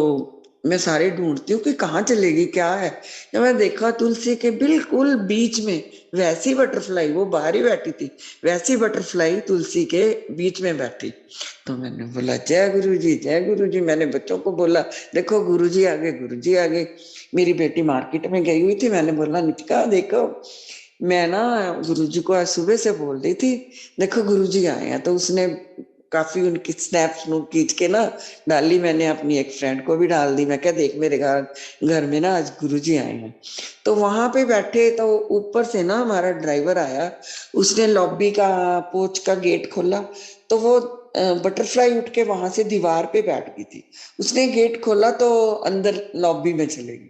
मैं सारे ढूंढती हूँ कि कहाँ चलेगी, क्या है। जब मैं देखा तुलसी के बिल्कुल बीच में वैसी बटरफ्लाई, वो बाहर ही बैठी थी, वैसी बटरफ्लाई तुलसी के बीच में बैठी। तो मैंने बोला जय गुरु जी, जय गुरु जी। मैंने बच्चों को बोला देखो गुरु जी आ गए, गुरु जी आ गए। मेरी बेटी मार्केट में गई हुई थी, मैंने बोला नितिका देखो, मैं ना गुरुजी को आज सुबह से बोल रही थी देखो गुरुजी आए हैं। तो उसने काफी उनकी स्नैप्स खींच के ना डाली, मैंने अपनी एक फ्रेंड को भी डाल दी। मैं क्या देख मेरे घर घर में ना आज गुरुजी आए हैं। तो वहां पे बैठे, तो ऊपर से ना हमारा ड्राइवर आया, उसने लॉबी का पोर्च का गेट खोला, तो वो बटरफ्लाई उठ के वहां से दीवार पे बैठ गई थी। उसने गेट खोला तो अंदर लॉबी में चले गई।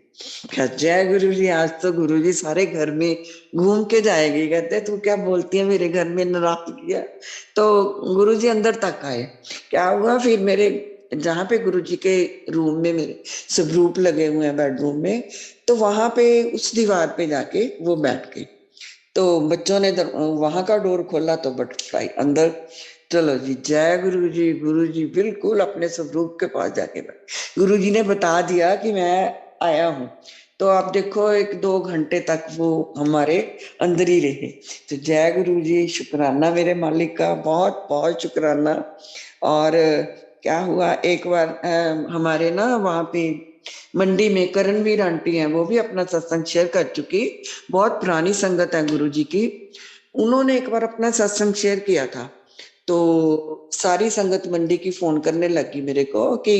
क्या जय गुरु जी, आज तो गुरु जी सारे घर में घूम के जाएगी। कहते तू क्या बोलती है, मेरे घर में नाराज किया। तो गुरु जी अंदर तक आए। क्या हुआ फिर, मेरे जहाँ पे गुरु जी के रूम में मेरे स्वरूप लगे हुए हैं बेडरूम में, तो वहां पे उस दीवार पे जाके वो बैठ गई। तो बच्चों ने वहां का डोर खोला तो बटरफ्लाई अंदर। चलो जी जय गुरु जी, गुरु जी बिल्कुल अपने स्वरूप के पास जाके बैठ, गुरु जी ने बता दिया कि मैं आया हूँ। तो आप देखो 1-2 घंटे तक वो हमारे अंदर ही रहे। तो जय गुरु जी, शुक्राना मेरे मालिक का, बहुत बहुत शुक्राना। और क्या हुआ, एक बार हमारे ना वहां पे मंडी में करणवीर आंटी हैं, वो भी अपना सत्संग शेयर कर चुकी, बहुत पुरानी संगत है गुरु जी की। उन्होंने एक बार अपना सत्संग शेयर किया था, तो सारी संगत मंडी की फोन करने लगी मेरे को कि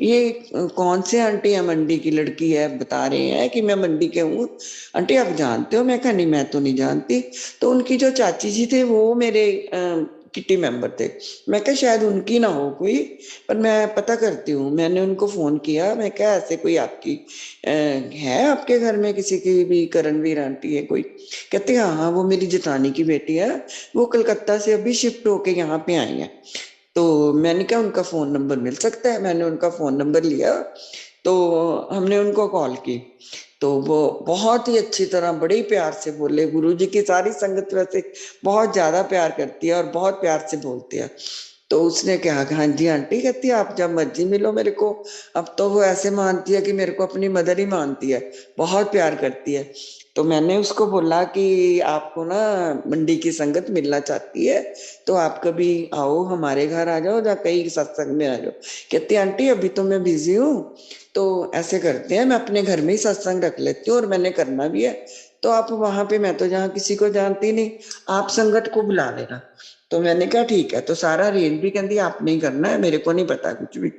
ये कौन से आंटी है, मंडी की लड़की है, बता रहे हैं कि मैं मंडी के हूँ। आंटी आप जानते हो? मैं कहा नहीं मैं तो नहीं जानती। तो उनकी जो चाची जी थे वो मेरे किटी मेंबर थे। मैं क्या शायद उनकी ना हो कोई, पर मैं पता करती हूँ। मैंने उनको फोन किया, मैं क्या ऐसे कोई आपकी है आपके घर में किसी की भी करणवीर आंटी है कोई? कहते हाँ हाँ वो मेरी जेठानी की बेटी है, वो कलकत्ता से अभी शिफ्ट होके यहाँ पे आई है। तो मैंने कहा उनका फोन नंबर मिल सकता है? मैंने उनका फोन नंबर लिया, तो हमने उनको कॉल की। तो वो बहुत ही अच्छी तरह बड़े ही प्यार से बोले। गुरुजी की सारी संगत वैसे बहुत ज्यादा प्यार करती है और बहुत प्यार से बोलती है। तो उसने कहा हाँ जी आंटी, कहती है आप जब मर्जी मिलो मेरे को। अब तो वो ऐसे मानती है कि मेरे को अपनी मदर ही मानती है, बहुत प्यार करती है। तो मैंने उसको बोला कि आपको ना मंडी की संगत मिलना चाहती है, तो आप कभी आओ हमारे घर आ जाओ या कहीं सत्संग में आ जाओ। कहती आंटी अभी तो मैं बिजी हूँ, तो ऐसे करते हैं मैं अपने घर में ही सत्संग रख लेती हूँ और मैंने करना भी है। तो आप वहां पे, मैं तो जहाँ किसी को जानती नहीं, आप संगत को बुला लेना। तो मैंने कहा ठीक है। तो सारा अरेंज भी कहती आपने ही करना है, मेरे को नहीं पता कुछ भी।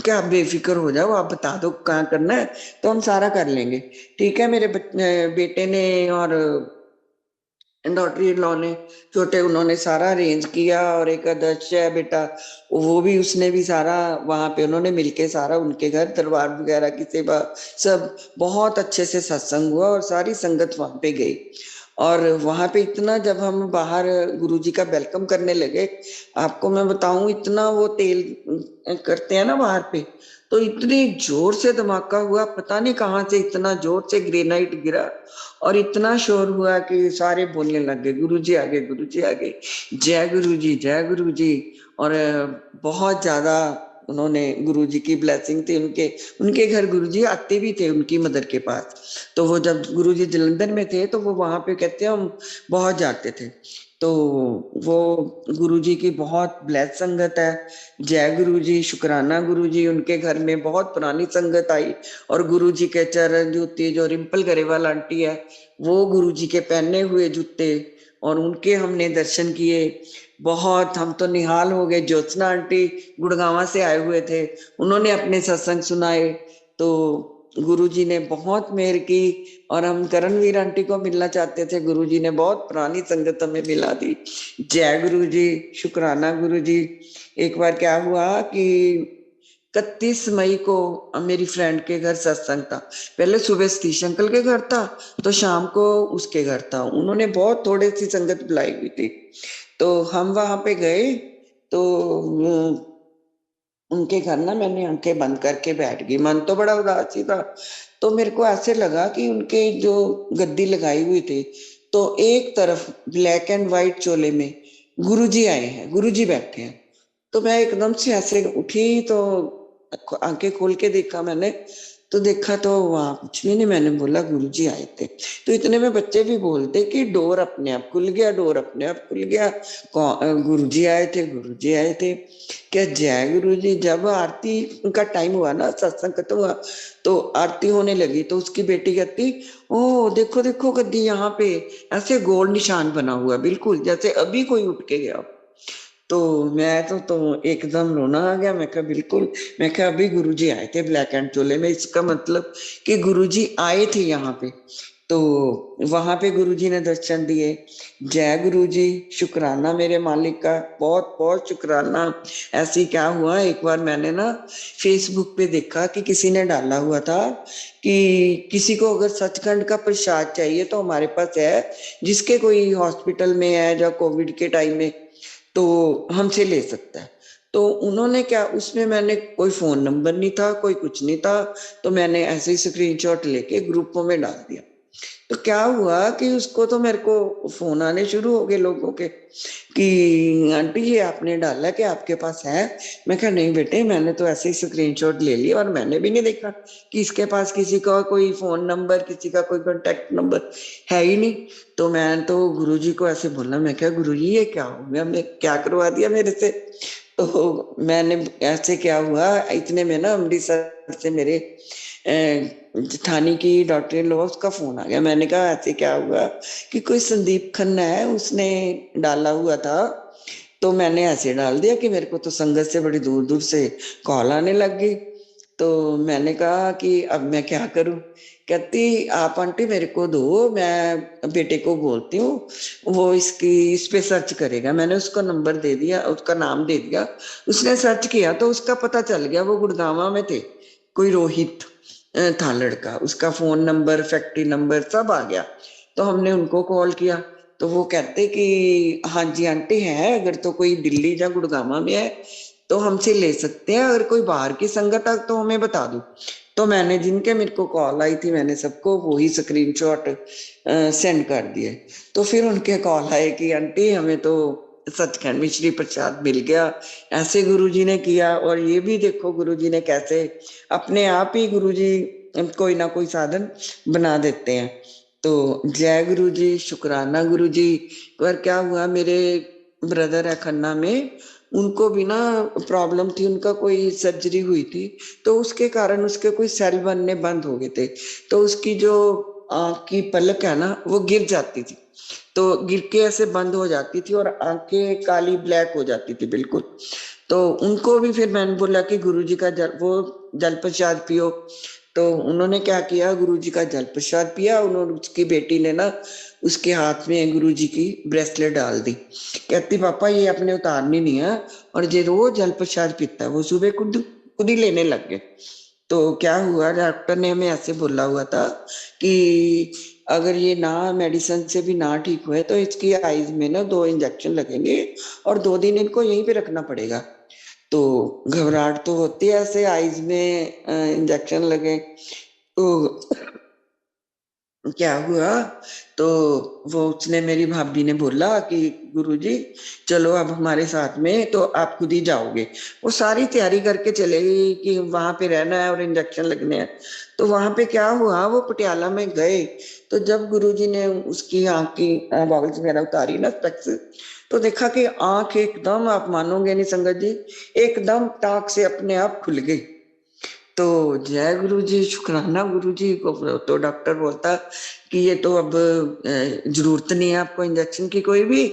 क्या आप बेफिक्र हो जाओ, आप बता दो कहाँ करना है तो हम सारा कर लेंगे। ठीक है। मेरे बेटे ने और डॉटर इन लॉ ने, छोटे, उन्होंने सारा अरेंज किया। और एक आदर्श है बेटा, वो भी, उसने भी सारा वहां पे उन्होंने मिलके सारा उनके घर दरबार वगैरह की सेवा, सब बहुत अच्छे से सत्संग हुआ और सारी संगत वहां पे गई। और वहां पे इतना, जब हम बाहर गुरुजी का वेलकम करने लगे, आपको मैं बताऊं इतना वो तेल करते हैं ना बाहर पे, तो इतनी जोर से धमाका हुआ, पता नहीं कहाँ से इतना जोर से ग्रेनाइट गिरा और इतना शोर हुआ कि सारे बोलने लग गए, गुरुजी आ गए, गुरुजी आ गए, जय गुरुजी, जय गुरुजी। और बहुत ज्यादा उन्होंने, गुरुजी की ब्लेसिंग थी उनके उनके घर गुरुजी आते भी थे उनकी मदर के पास। तो वो जब गुरुजी जलंधर में थे तो वो वहां पे कहते हैं हम बहुत जाते थे। तो वो गुरुजी की बहुत ब्लेस संगत है। जय गुरुजी, शुक्राना गुरुजी, उनके घर में बहुत पुरानी संगत आई। और गुरुजी के चरण जूते, जो रिंपल गरेवाल आंटी है, वो गुरुजी के पहने हुए जूते, और उनके हमने दर्शन किए। बहुत हम तो निहाल हो गए। ज्योत्सना आंटी गुड़गांव से आए हुए थे, उन्होंने अपने सत्संग सुनाए। तो गुरुजी ने बहुत मेहर की। और हम करणवीर आंटी को मिलना चाहते थे, गुरुजी ने बहुत पुरानी संगत हमें मिला दी। जय गुरुजी, शुक्राना गुरुजी। एक बार क्या हुआ कि 31 मई को मेरी फ्रेंड के घर सत्संग था। पहले सुबह सतीश अंकल के घर था, तो शाम को उसके घर था। उन्होंने बहुत थोड़ी सी संगत बुलाई हुई थी, तो हम वहां पे गए। तो उनके घर ना मैंने आंखें बंद करके बैठ गई, मन तो बड़ा उदास ही था। तो मेरे को ऐसे लगा कि उनके जो गद्दी लगाई हुई थी, तो एक तरफ ब्लैक एंड व्हाइट चोले में गुरुजी आए हैं, गुरुजी बैठे हैं। तो मैं एकदम से ऐसे उठी, तो आंखें खोल के देखा मैंने, तो देखा तो वहां कुछ भी नहीं। मैंने बोला गुरुजी आए थे। तो इतने में बच्चे भी बोलते कि डोर अपने आप खुल गया, डोर अपने आप खुल गया, गुरुजी आए थे, गुरुजी आए थे। क्या जय गुरुजी। जब आरती का टाइम हुआ ना, सत्संग खत्म हुआ, तो आरती होने लगी, तो उसकी बेटी कहती, ओ देखो देखो गद्दी यहाँ पे ऐसे गोल निशान बना हुआ, बिल्कुल जैसे अभी कोई उठ के गया। तो मैं तो एकदम रोना आ गया। मैं कहा बिल्कुल, मैं कहा अभी गुरुजी आए थे ब्लैक एंड चोले में, इसका मतलब कि गुरुजी आए थे यहाँ पे। तो वहां पे गुरुजी ने दर्शन दिए। जय गुरुजी, शुक्राना मेरे मालिक का, बहुत बहुत शुक्राना। ऐसे ही क्या हुआ, एक बार मैंने ना फेसबुक पे देखा कि किसी ने डाला हुआ था कि किसी को अगर सचखंड का प्रसाद चाहिए तो हमारे पास है, जिसके कोई हॉस्पिटल में है या कोविड के टाइम में, तो हमसे ले सकता है। तो उन्होंने क्या, उसमें मैंने कोई फोन नंबर नहीं था, कोई कुछ नहीं था, तो मैंने ऐसे ही स्क्रीनशॉट लेके ग्रुपों में डाल दिया। तो क्या हुआ कि उसको तो मेरे को फोन आने शुरू हो गए लोगों के कि आंटी ये आपने डाला कि आपके पास है। मैं कहा नहीं बेटे, मैंने तो ऐसे ही स्क्रीनशॉट ले लिया, और मैंने भी नहीं देखा कि इसके पास किसी का कोई फोन नंबर, किसी का कोई कांटेक्ट नंबर है ही नहीं। तो मैं तो गुरुजी को ऐसे बोला, मैं क्या गुरुजी ये क्या हो गया, मैं क्या करवा दिया मेरे से। तो मैंने ऐसे क्या हुआ, इतने में ना अमृतसर से मेरे जेठानी की डॉक्टर इन लॉ, उसका फोन आ गया। मैंने कहा ऐसे क्या हुआ कि कोई संदीप खन्ना है, उसने डाला हुआ था। तो मैंने ऐसे डाल दिया कि मेरे को तो संगत से बड़ी दूर दूर से कॉल आने लग गई। तो मैंने कहा कि अब मैं क्या करूं। कहती आप आंटी मेरे को दो, मैं बेटे को बोलती हूँ, वो इसकी इस पे सर्च करेगा। मैंने उसको नंबर दे दिया, उसका नाम दे दिया। उसने सर्च किया तो उसका पता चल गया, वो गुड़गांव में थे, कोई रोहित था लड़का, उसका फोन नंबर, फैक्ट्री नंबर सब आ गया। तो हमने उनको कॉल किया, तो वो कहते कि हाँ जी आंटी है, अगर तो कोई दिल्ली या गुड़गांव में है तो हमसे ले सकते हैं, अगर कोई बाहर की संगत है तो हमें बता दो। तो मैंने जिनके मेरे को कॉल आई थी, मैंने सबको वही स्क्रीनशॉट सेंड कर दिए। तो फिर उनके कॉल आए कि आंटी हमें तो सचखंड में श्री प्रसाद मिल गया, ऐसे गुरुजी ने किया। और ये भी देखो गुरुजी ने कैसे अपने आप ही, गुरुजी कोई ना कोई साधन बना देते हैं। तो जय गुरुजी, शुक्राना गुरुजी। पर क्या हुआ, मेरे ब्रदर है खन्ना में, उनको भी ना प्रॉब्लम थी, उनका कोई सर्जरी हुई थी, तो उसके कारण उसके कोई सेल बनने बंद हो गए थे। तो उसकी जो आंख की पलक है ना, वो गिर जाती थी, तो गिर के ऐसे बंद हो जाती थी और आंखें काली ब्लैक हो जाती थी बिल्कुल। तो उनको भी फिर मैंने बोला कि गुरुजी का जल, वो जल प्रसाद पियो। तो उन्होंने क्या किया, गुरुजी का जल प्रसाद पिया। उन्होंने, उसकी बेटी ने ना उसके हाथ में गुरुजी की ब्रेसलेट डाल दी। कहती पापा ये अपने उतारनी नहीं है, और ये रोज जल प्रसाद पीता है। वो सुबह खुद खुद ही लेने लग गए। तो क्या हुआ, डॉक्टर ने हमें ऐसे बोला हुआ था कि अगर ये ना मेडिसिन से भी ना ठीक हुए तो इसकी आईज में ना 2 इंजेक्शन लगेंगे और 2 दिन इनको यहीं पे रखना पड़ेगा। तो घबराहट तो होती है, ऐसे आईज में इंजेक्शन लगे तो क्या हुआ, तो वो उसने, मेरी भाभी ने बोला कि गुरुजी चलो अब हमारे साथ में, तो आप खुद ही जाओगे। वो सारी तैयारी करके चले गई कि वहां पे रहना है और इंजेक्शन लगने हैं। तो वहां पे क्या हुआ, वो पटियाला में गए, तो जब गुरुजी ने उसकी आंख की गॉगल्स वगैरह उतारी ना, स्पेक्स, तो देखा कि आंख एकदम, आप मानोगे नहीं संगत जी, एकदम टाक से अपने आप खुल गई। तो जय गुरु जी, शुक्राना गुरु जी को। तो डॉक्टर बोलता कि ये तो अब जरूरत नहीं है आपको इंजेक्शन की कोई भी,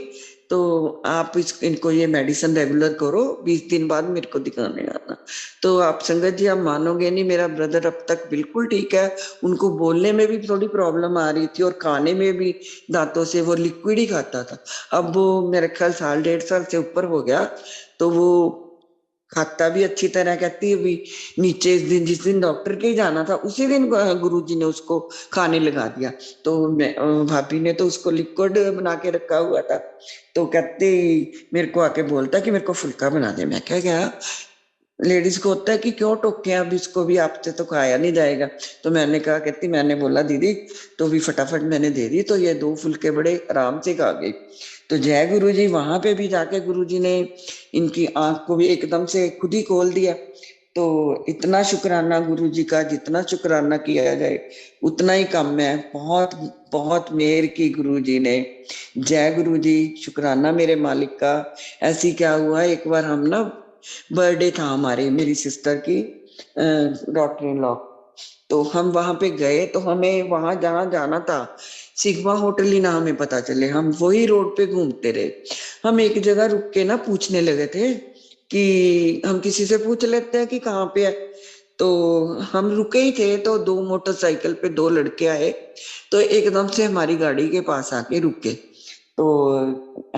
तो आप इनको ये मेडिसिन रेगुलर करो, 20 दिन बाद मेरे को दिखाने आना। तो आप संगत जी, आप मानोगे नहीं, मेरा ब्रदर अब तक बिल्कुल ठीक है। उनको बोलने में भी थोड़ी प्रॉब्लम आ रही थी और खाने में भी, दांतों से वो लिक्विड ही खाता था। अब वो मेरे ख्याल साल 1.5 साल से ऊपर हो गया, तो वो खाता भी अच्छी तरह। कहती है भी, नीचे इस दिन, जिस दिन डॉक्टर के ही जाना था उसी दिन गुरुजी ने उसको खाने लगा दिया। तो भाभी ने तो उसको लिक्विड बना के रखा हुआ था। तो कहते, मेरे को आके बोलता कि मेरे को फुल्का बना दे। मैं क्या, लेडीज को होता है कि क्यों टोके, अब इसको भी आपसे तो खाया नहीं जाएगा। तो मैंने कहा, कहती मैंने बोला दीदी, तो भी फटाफट मैंने दे दी, तो ये 2 फुल्के बड़े आराम से खा गई। तो जय गुरु जी, वहां पे भी जाके गुरु जी ने इनकी आंख को भी एकदम से खुद ही खोल दिया। तो इतना शुक्राना गुरु जी का, जितना शुक्राना किया जाए उतना ही कम है। बहुत बहुत मेहर की गुरु जी ने। जय गुरु जी, शुक्राना मेरे मालिक का। ऐसी क्या हुआ, एक बार हम ना, बर्थडे था हमारे, मेरी सिस्टर की डॉटर इन लॉ, तो हम वहां पे गए, तो हमें वहां जहाँ जाना था, सिग्मा होटल ही ना हमें पता चले, हम वही रोड पे घूमते रहे। हम एक जगह रुक के ना पूछने लगे थे कि हम किसी से पूछ लेते हैं कि कहाँ पे है। तो हम रुके ही थे, तो 2 मोटरसाइकिल पे 2 लड़के आए, तो एकदम से हमारी गाड़ी के पास आके रुके। तो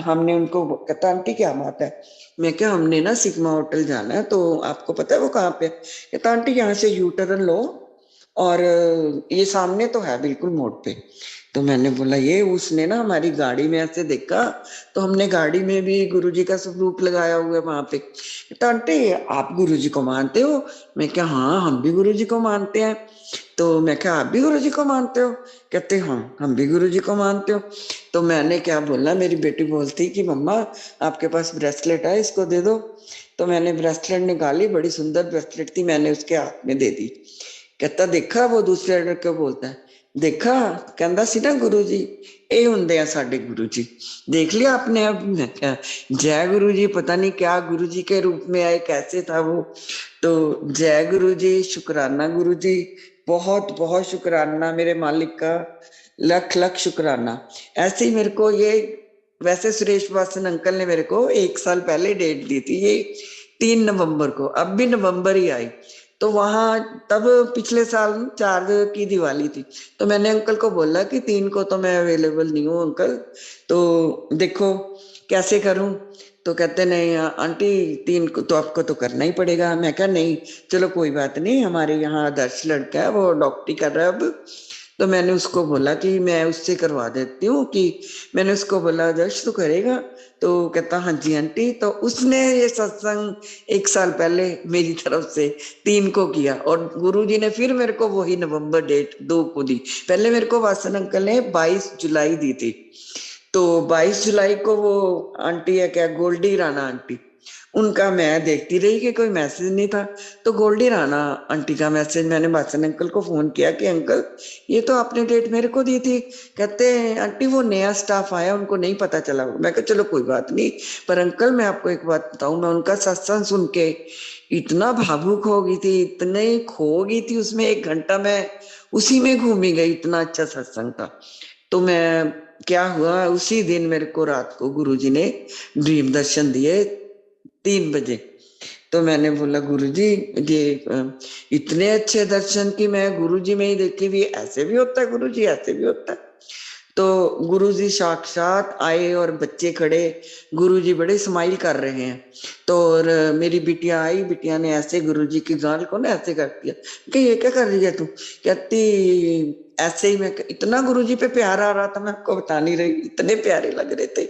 हमने उनको, कहता आंटी क्या बात है। मैं क्या, हमने ना सिग्मा होटल जाना है, तो आपको पता है वो कहाँ पे है। कहता आंटी यहाँ से यू टर्न लो, और ये सामने तो है बिल्कुल मोड़ पे। तो मैंने बोला ये, उसने ना हमारी गाड़ी में ऐसे देखा, तो हमने गाड़ी में भी गुरुजी का स्वरूप लगाया हुआ है वहां पे। कहता आंटी आप गुरुजी को मानते हो। मैं क्या, हाँ हम भी गुरुजी को मानते हैं। तो मैं क्या, आप भी गुरुजी को मानते हो। कहते हाँ हम भी गुरुजी को मानते हो। तो मैंने क्या बोला, मेरी बेटी बोलती कि मम्मा आपके पास ब्रेसलेट है, इसको दे दो। तो मैंने ब्रेसलेट निकाली, बड़ी सुंदर ब्रेसलेट थी, मैंने उसके हाथ में दे दी। कहता देखा, वो दूसरे लड़के बोलता है, देखा, कहता सी ना गुरु जी, ये होंगे साडे गुरु जी। देख लिया आपने। अब मैं क्या, जय गुरु जी, पता नहीं क्या गुरु जी के रूप में आए, कैसे था वो। तो जय गुरु जी, शुक्राना गुरु जी, बहुत बहुत शुक्राना मेरे मालिक का, लख लख शुक्राना। ऐसे ही मेरे को ये, वैसे सुरेश वासन अंकल ने मेरे को 1 साल पहले डेट दी थी, ये 3 नवंबर को, अब भी नवंबर ही आई। तो वहां तब पिछले साल 4 की दिवाली थी, तो मैंने अंकल को बोला कि 3 को तो मैं अवेलेबल नहीं हूँ अंकल, तो देखो कैसे करूं। तो कहते नहीं आंटी, 3 को तो आपको तो करना ही पड़ेगा। मैं कहा नहीं, चलो कोई बात नहीं, हमारे यहाँ आदर्श लड़का है, वो डॉक्टरी कर रहा है अब। तो मैंने उसको बोला कि मैं उससे करवा देती हूँ, कि मैंने उसको बोला आदर्श तू करेगा। तो कहता हाँ जी आंटी। तो उसने ये सत्संग 1 साल पहले मेरी तरफ से 3 को किया, और गुरुजी ने फिर मेरे को वही नवंबर डेट 2 को दी। पहले मेरे को वासन अंकल ने 22 जुलाई दी थी। तो 22 जुलाई को वो आंटी है क्या, गोल्डी राणा आंटी, उनका मैं देखती रही कि कोई मैसेज नहीं था। तो गोल्डी राणा आंटी का मैसेज, मैंने वासन अंकल को फोन किया कि अंकल ये तो आपने डेट मेरे को दी थी। कहते आंटी वो नया स्टाफ आया, उनको नहीं पता चला। मैं कहा चलो कोई बात नहीं, पर अंकल मैं आपको एक बात बताऊं, मैं उनका सत्संग सुन के इतना भावुक हो गई थी, इतने खो गई थी उसमें, 1 घंटा मैं उसी में घूमी गई, इतना अच्छा सत्संग था। तो मैं, क्या हुआ, उसी दिन मेरे को रात को गुरुजी ने ड्रीम दर्शन दिए 3 बजे। तो मैंने बोला गुरुजी ये इतने अच्छे दर्शन की मैं गुरुजी में ही देखी हुई, ऐसे भी होता है गुरुजी, ऐसे भी होता है। तो गुरुजी साक्षात आए और बच्चे खड़े, गुरुजी बड़े स्माइल कर रहे हैं। तो और मेरी बिटिया आई, बिटिया ने ऐसे गुरुजी की गाल को ना ऐसे कर दिया कि ये क्या कर रही है तू। कहती ऐसे ही मैं इतना गुरुजी पे प्यार आ रहा था, मैं आपको बता नहीं रही, इतने प्यारे लग रहे थे।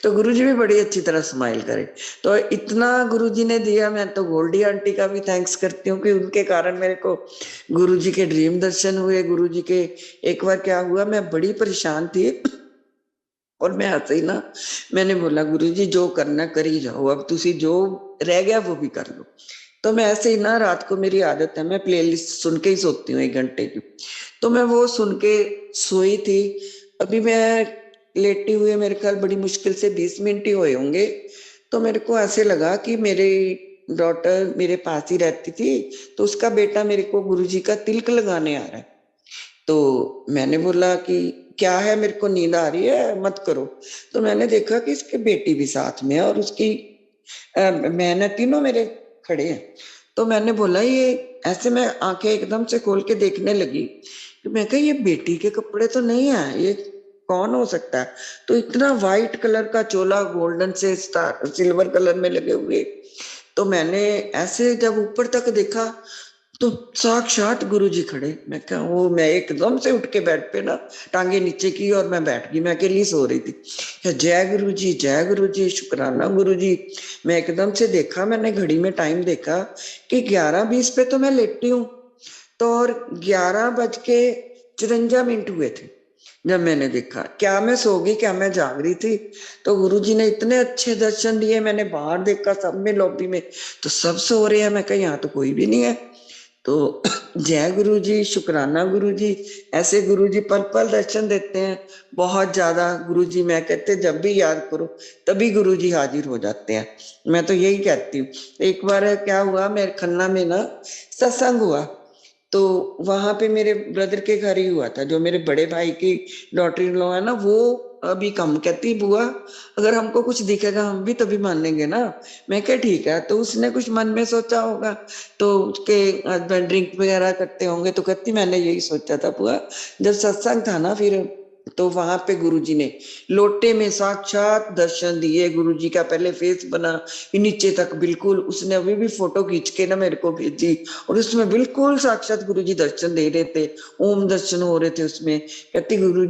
तो गुरुजी भी बड़ी अच्छी तरह स्माइल करे। तो इतना गुरुजी ने दिया। मैं तो गोल्डी आंटी का भी थैंक्स करती हूँ कि उनके कारण मेरे को गुरुजी के ड्रीम दर्शन हुए। गुरुजी के एक बार क्या हुआ, मैं बड़ी परेशान थी और मैं ऐसे ही ना, मैंने बोला गुरुजी जो करना कर ही जाओ, अब तुसी जो रह गया वो भी कर लो। तो मैं ऐसे ही ना, रात को मेरी आदत है, मैं प्लेलिस्ट सुन के ही सोती हूँ 1 घंटे की। तो मैं वो सुन के सोई थी। अभी मैं लेटी हुई, मेरे ख्याल बड़ी मुश्किल से 20 मिनट ही हुए होंगे। तो मेरे को ऐसे लगा कि मेरी डॉटर मेरे पास ही रहती थी, तो उसका बेटा मेरे को गुरुजी का तिलक लगाने आ रहा है। तो मैंने बोला कि क्या है, मेरे को नींद आ रही है, मत करो। तो मैंने देखा कि इसके बेटी भी साथ में है और उसकी मैंने तीनों मेरे खड़े हैं। तो मैंने बोला ये ऐसे, मैं आंखें एकदम से खोल के देखने लगी कि मैं कहा ये बेटी के कपड़े तो नहीं है, ये कौन हो सकता है। तो इतना वाइट कलर का चोला गोल्डन से स्टार सिल्वर कलर में लगे हुए। तो मैंने ऐसे जब ऊपर तक देखा तो साक्षात गुरुजी खड़े। मैं क्या, वो मैं एकदम से उठ के बेड पे ना टांगे नीचे की और मैं बैठ गई। मैं अकेली सो रही थी। जय गुरु जी, जय गुरु जी, शुक्राना गुरु जी। मैं एकदम से देखा, मैंने घड़ी में टाइम देखा कि 11:20 पे तो मैं लेटी हूँ। तो और 11:54 हुए थे जब मैंने देखा। क्या मैं सो गई, क्या मैं जाग रही थी। तो गुरुजी ने इतने अच्छे दर्शन दिए। मैंने बाहर देखा, सब में लॉबी में तो सब सो रहे हैं। मैं कहा यहाँ तो कोई भी नहीं है। तो जय गुरु जी, शुक्राना गुरु जी। ऐसे गुरु जी पल पल दर्शन देते हैं, बहुत ज्यादा। गुरु जी मैं कहते जब भी याद करो तभी गुरु जी हाजिर हो जाते हैं। मैं तो यही कहती हूँ। एक बार क्या हुआ, मेरे खन्ना में ना सत्संग हुआ। तो वहां पे मेरे ब्रदर के घर ही हुआ था, जो मेरे बड़े भाई की डॉटर इन लॉ है ना, वो अभी कम कहती बुआ अगर हमको कुछ दिखेगा हम भी तभी मानेंगे ना। मैं क्या ठीक है। तो उसने कुछ मन में सोचा होगा, तो उसके हस्बैंड ड्रिंक वगैरह करते होंगे। तो कहती मैंने यही सोचा था बुआ, जब सत्संग था ना फिर, तो वहां पे गुरुजी ने लोटे में साक्षात दर्शन दिए। गुरुजी का पहले फेस बना नीचे तक बिल्कुल, उसने अभी भी फोटो खींच के ना मेरे को भेजी, और उसमें बिल्कुल साक्षात गुरुजी दर्शन दे रहे थे। ओम दर्शन हो रहे थे उसमें। कहती गुरु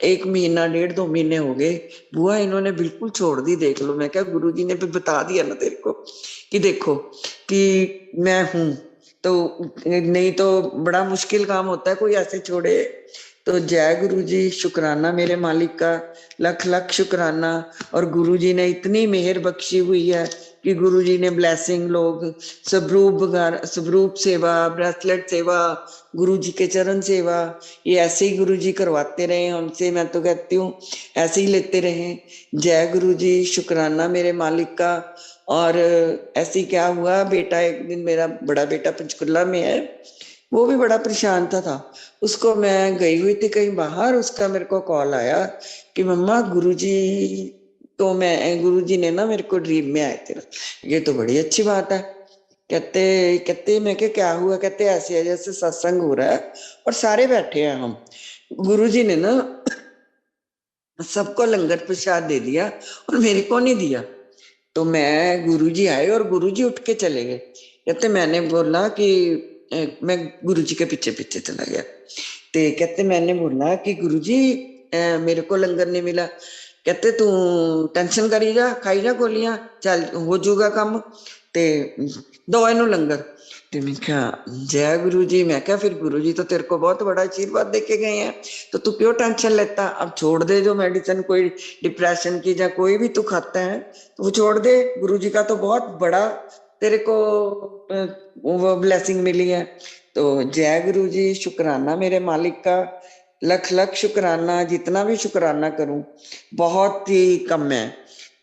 1 महीना 1.5 2 महीने हो गए बुआ, इन्होंने बिल्कुल छोड़ दी, देख लो। मैं क्या, गुरुजी ने भी बता दिया ना तेरे को कि देखो कि मैं हूं। तो नहीं तो बड़ा मुश्किल काम होता है कोई ऐसे छोड़े। तो जय गुरु जी, शुक्राना मेरे मालिक का, लख लख शुक्राना। और गुरु जी ने इतनी मेहर बख्शी हुई है कि गुरु जी ने ब्लेसिंग, लोग स्वरूप सेवा, ब्रेसलेट सेवा, गुरु जी के चरण सेवा, ये ऐसे ही गुरु जी करवाते रहे हमसे। मैं तो कहती हूँ ऐसे ही लेते रहे। जय गुरु जी, शुक्राना मेरे मालिक का। और ऐसे ही क्या हुआ, बेटा एक दिन, मेरा बड़ा बेटा पंचकुला में है, वो भी बड़ा परेशान था। उसको, मैं गई हुई थी कहीं बाहर, उसका मेरे को कॉल आया कि मम्मा गुरुजी, तो मैं गुरुजी ने ना मेरे को ड्रीम में आए थे ना। ये तो बड़ी अच्छी बात है। कहते कहते मैं क्या हुआ। कहते ऐसे है जैसे सत्संग हो रहा है और सारे बैठे हैं हम, गुरुजी ने ना सबको लंगर प्रसाद दे दिया और मेरे को नहीं दिया। तो मैं, गुरुजी आए और गुरुजी उठ के चले गए। कहते मैंने बोला कि मैं गुरुजी के पीछे पीछे चला गया। ते कहते मैंने बोला कि गुरुजी मेरे को लंगर नहीं मिला। कहते तू टेंशन करी जा, खाई जा गोलियां, चल हो जाऊगा काम, ते दो इनू लंगर। ते मैं क्या, जय गुरु जी। मैं क्या, फिर गुरु जी तो तेरे को बहुत बड़ा आशीर्वाद देके गए हैं, तो तू क्यों टेंशन लेता। अब छोड़ दे जो मेडिसिन, कोई डिप्रेशन की या कोई भी तू खाता है तो वो छोड़ दे। गुरु जी का तो बहुत बड़ा तेरे को वो ब्लेसिंग मिली है। तो जय गुरु जी, शुक्राना मेरे मालिक का, लख लख शुक्राना। जितना भी शुक्राना करूं बहुत ही कम है।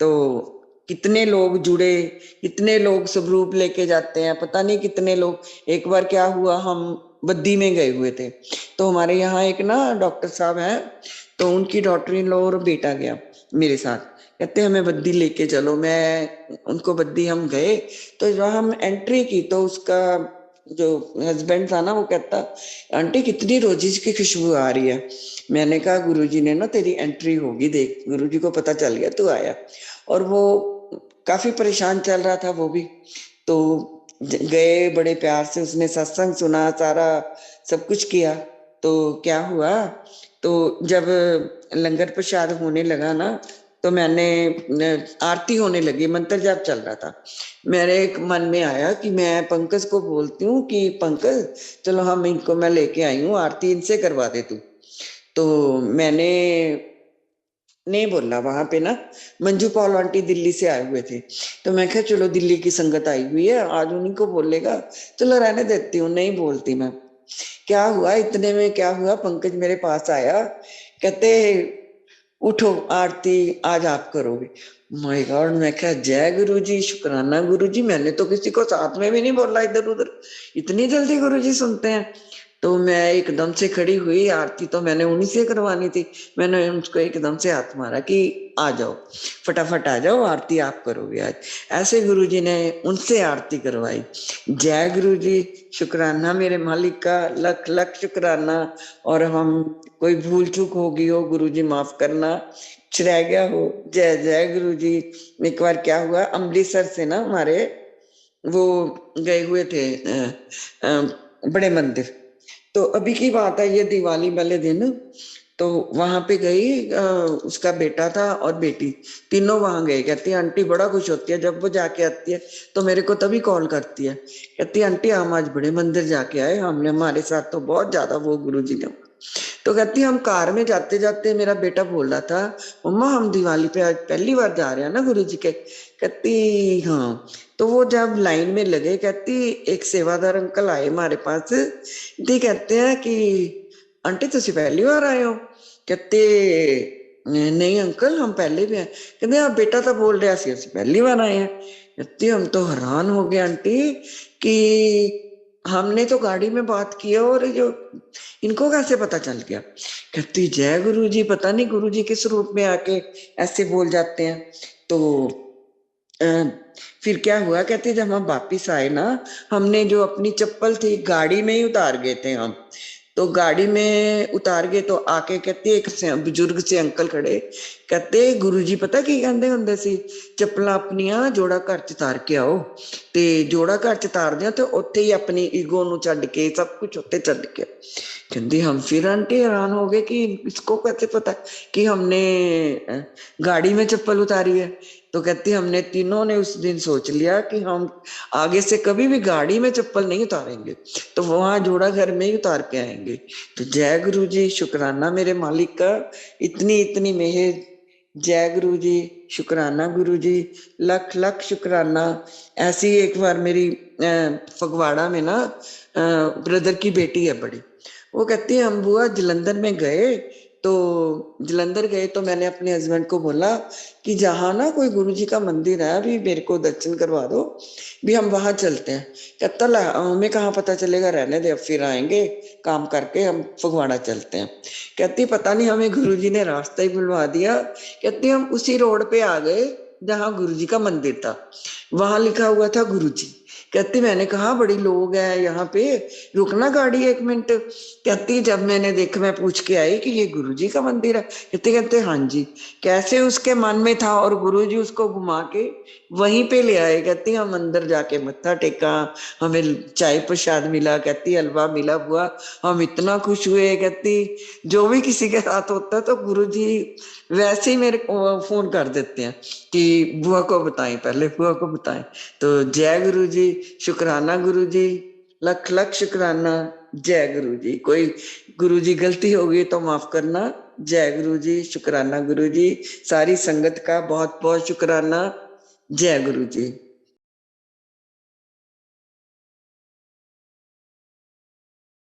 तो कितने लोग जुड़े, कितने लोग स्वरूप लेके जाते हैं, पता नहीं कितने लोग। एक बार क्या हुआ, हम बद्दी में गए हुए थे, तो हमारे यहाँ एक ना डॉक्टर साहब हैं, तो उनकी डॉटर इन लॉ और बेटा गया मेरे साथ। कहते हमें बद्दी लेके चलो। मैं उनको बद्दी हम गए, तो जब हम एंट्री की तो उसका जो हस्बैंड था ना, वो कहता आंटी कितनी रोजीज की खुशबू आ रही है। मैंने कहा गुरुजी ने ना तेरी एंट्री होगी, देख गुरुजी को पता चल गया तू आया। और वो काफी परेशान चल रहा था वो भी। तो गए बड़े प्यार से, उसने सत्संग सुना, सारा सब कुछ किया। तो क्या हुआ, तो जब लंगर प्रसाद होने लगा ना, तो मैंने आरती होने लगी, मंत्र जाप चल रहा था। मेरे एक मन में आया कि मैं पंकज को बोलती हूँ कि पंकज चलो हम इनको, मैं लेके आई हूँ आरती, इनसे करवा दे तू। तो मैंने नहीं बोला, वहां पे ना मंजू पॉल आंटी दिल्ली से आए हुए थे, तो मैं कहा चलो दिल्ली की संगत आई हुई है, आज उन्हीं को बोलेगा, चलो रहने देती हूँ, नहीं बोलती मैं। क्या हुआ, इतने में क्या हुआ, पंकज मेरे पास आया, कहते उठो आरती आज आप करोगे। माय गॉड, मैं क्या, जय गुरु जी, शुक्राना गुरु जी, मैंने तो किसी को साथ में भी नहीं बोला इधर उधर, इतनी जल्दी गुरु जी सुनते हैं। तो मैं एकदम से खड़ी हुई, आरती तो मैंने उन्हीं से करवानी थी, मैंने उसको एकदम से हाथ मारा कि आ जाओ, फटाफट आ जाओ, आरती आप करोगे आज। ऐसे गुरु जी ने उनसे आरती करवाई। जय गुरु जी, शुक्राना मेरे मालिक का, लख लख शुक्राना। और हम कोई भूल चूक हो गई हो गुरु जी माफ करना, कुछ रह गया हो, जय जय गुरु जी। एक बार क्या हुआ, अमृतसर से ना हमारे वो गए हुए थे बड़े मंदिर, तो अभी की बात है, ये दिवाली वाले दिन, तो वहां पे गई, उसका बेटा था और बेटी, तीनों वहां गए। कहती है आंटी बड़ा खुश होती है जब वो जाके आती है, तो मेरे को तभी कॉल करती है, कहती है आंटी हम आज बड़े मंदिर जाके आए, हमने, हमारे साथ तो बहुत ज्यादा वो गुरु जी ने। तो कहती हम कार में जाते जाते मेरा बेटा बोल रहा था, मम्मा हम दिवाली पे आज पहली बार जा रहे हैं ना गुरु जी के। कहती हाँ। तो वो जब लाइन में लगे, कहती एक सेवादार अंकल आए हमारे पास, दी कहते हैं कि आंटी तुसी पहली बार आए हो। कहते नहीं अंकल हम पहले भी आए। कहते आप बेटा तो बोल रहा सी ਅਸੀਂ पहली बार आए हैं। कहती हम तो हैरान हो गए आंटी कि हमने तो गाड़ी में बात की है और जो इनको कैसे पता चल गया। कहती जय गुरु जी, पता नहीं गुरु जी किस रूप में आके ऐसे बोल जाते हैं। तो अ, फिर क्या हुआ, कहते जब हम वापिस आए ना, हमने जो अपनी चप्पल थी गाड़ी में ही उतार गए थे हम, तो गाड़ी में उतार गए तो आके कहते एक बुजुर्ग से अंकल खड़े, कहते गुरुजी पता की कहते होंगे सी, ਚੱਪਲਾਂ ਆਪਣੀਆਂ ਜੋੜਾ ਘਰ ਚ ਤਾਰ ਕੇ ਆਓ, ਤੇ ਜੋੜਾ ਘਰ ਚ ਤਾਰਦੇ ਆ ਤੇ ਉੱਥੇ ਹੀ ਆਪਣੀ ਈਗੋ ਨੂੰ ਛੱਡ ਕੇ सब कुछ ਉੱਤੇ ਛੱਡ के। कहती हम फिर आंटी हैरान हो गए कि इसको कैसे पता कि हमने गाड़ी में चप्पल उतारी है। तो कहती हमने तीनों ने उस दिन सोच लिया कि हम आगे से कभी भी गाड़ी में चप्पल नहीं उतारेंगे, तो वहां जोड़ा घर में ही उतार के आएंगे। तो जय गुरु जी, शुक्राना मेरे मालिक का, इतनी इतनी मेहर। जय गुरु जी, शुक्राना गुरु जी, लख लख शुक्राना। ऐसी एक बार मेरी फगवाड़ा में ना ब्रदर की बेटी है बड़ी, वो कहती है हम बुआ जलंधर में गए, तो जलंधर गए तो मैंने अपने हस्बैंड को बोला कि जहाँ ना कोई गुरुजी का मंदिर है अभी मेरे को दर्शन करवा दो, भी हम वहां चलते हैं। कहता ला हमें कहाँ पता चलेगा, रहने दे, अब फिर आएंगे काम करके, हम फगवाड़ा चलते हैं। कहती पता नहीं हमें गुरुजी ने रास्ता ही बुलवा दिया। कहती हम उसी रोड पे आ गए जहाँ गुरुजी का मंदिर था, वहां लिखा हुआ था गुरुजी। कहती मैंने कहा बड़ी लोग है यहाँ पे, रुकना गाड़ी एक मिनट। कहती जब मैंने देखा, मैं पूछ के आई कि ये गुरुजी का मंदिर है। कहते हाँ जी। कैसे उसके मन में था और गुरुजी उसको घुमा के वहीं पे ले आए। कहती हम अंदर जाके मत्था टेका, हमें चाय प्रसाद मिला, कहती हलवा मिला बुआ, हम इतना खुश हुए। कहती जो भी किसी के साथ होता है तो गुरुजी वैसे ही मेरे को फोन कर देते हैं कि बुआ को बताएं, पहले बुआ को बताएं। तो जय गुरु जी, शुक्राना गुरु जी, लख लख शुक्राना। जय गुरु जी, कोई गुरु जी गलती हो गई तो माफ करना। जय गुरु जी, शुक्राना गुरु जी, सारी संगत का बहुत बहुत शुक्राना। जय गुरु जी।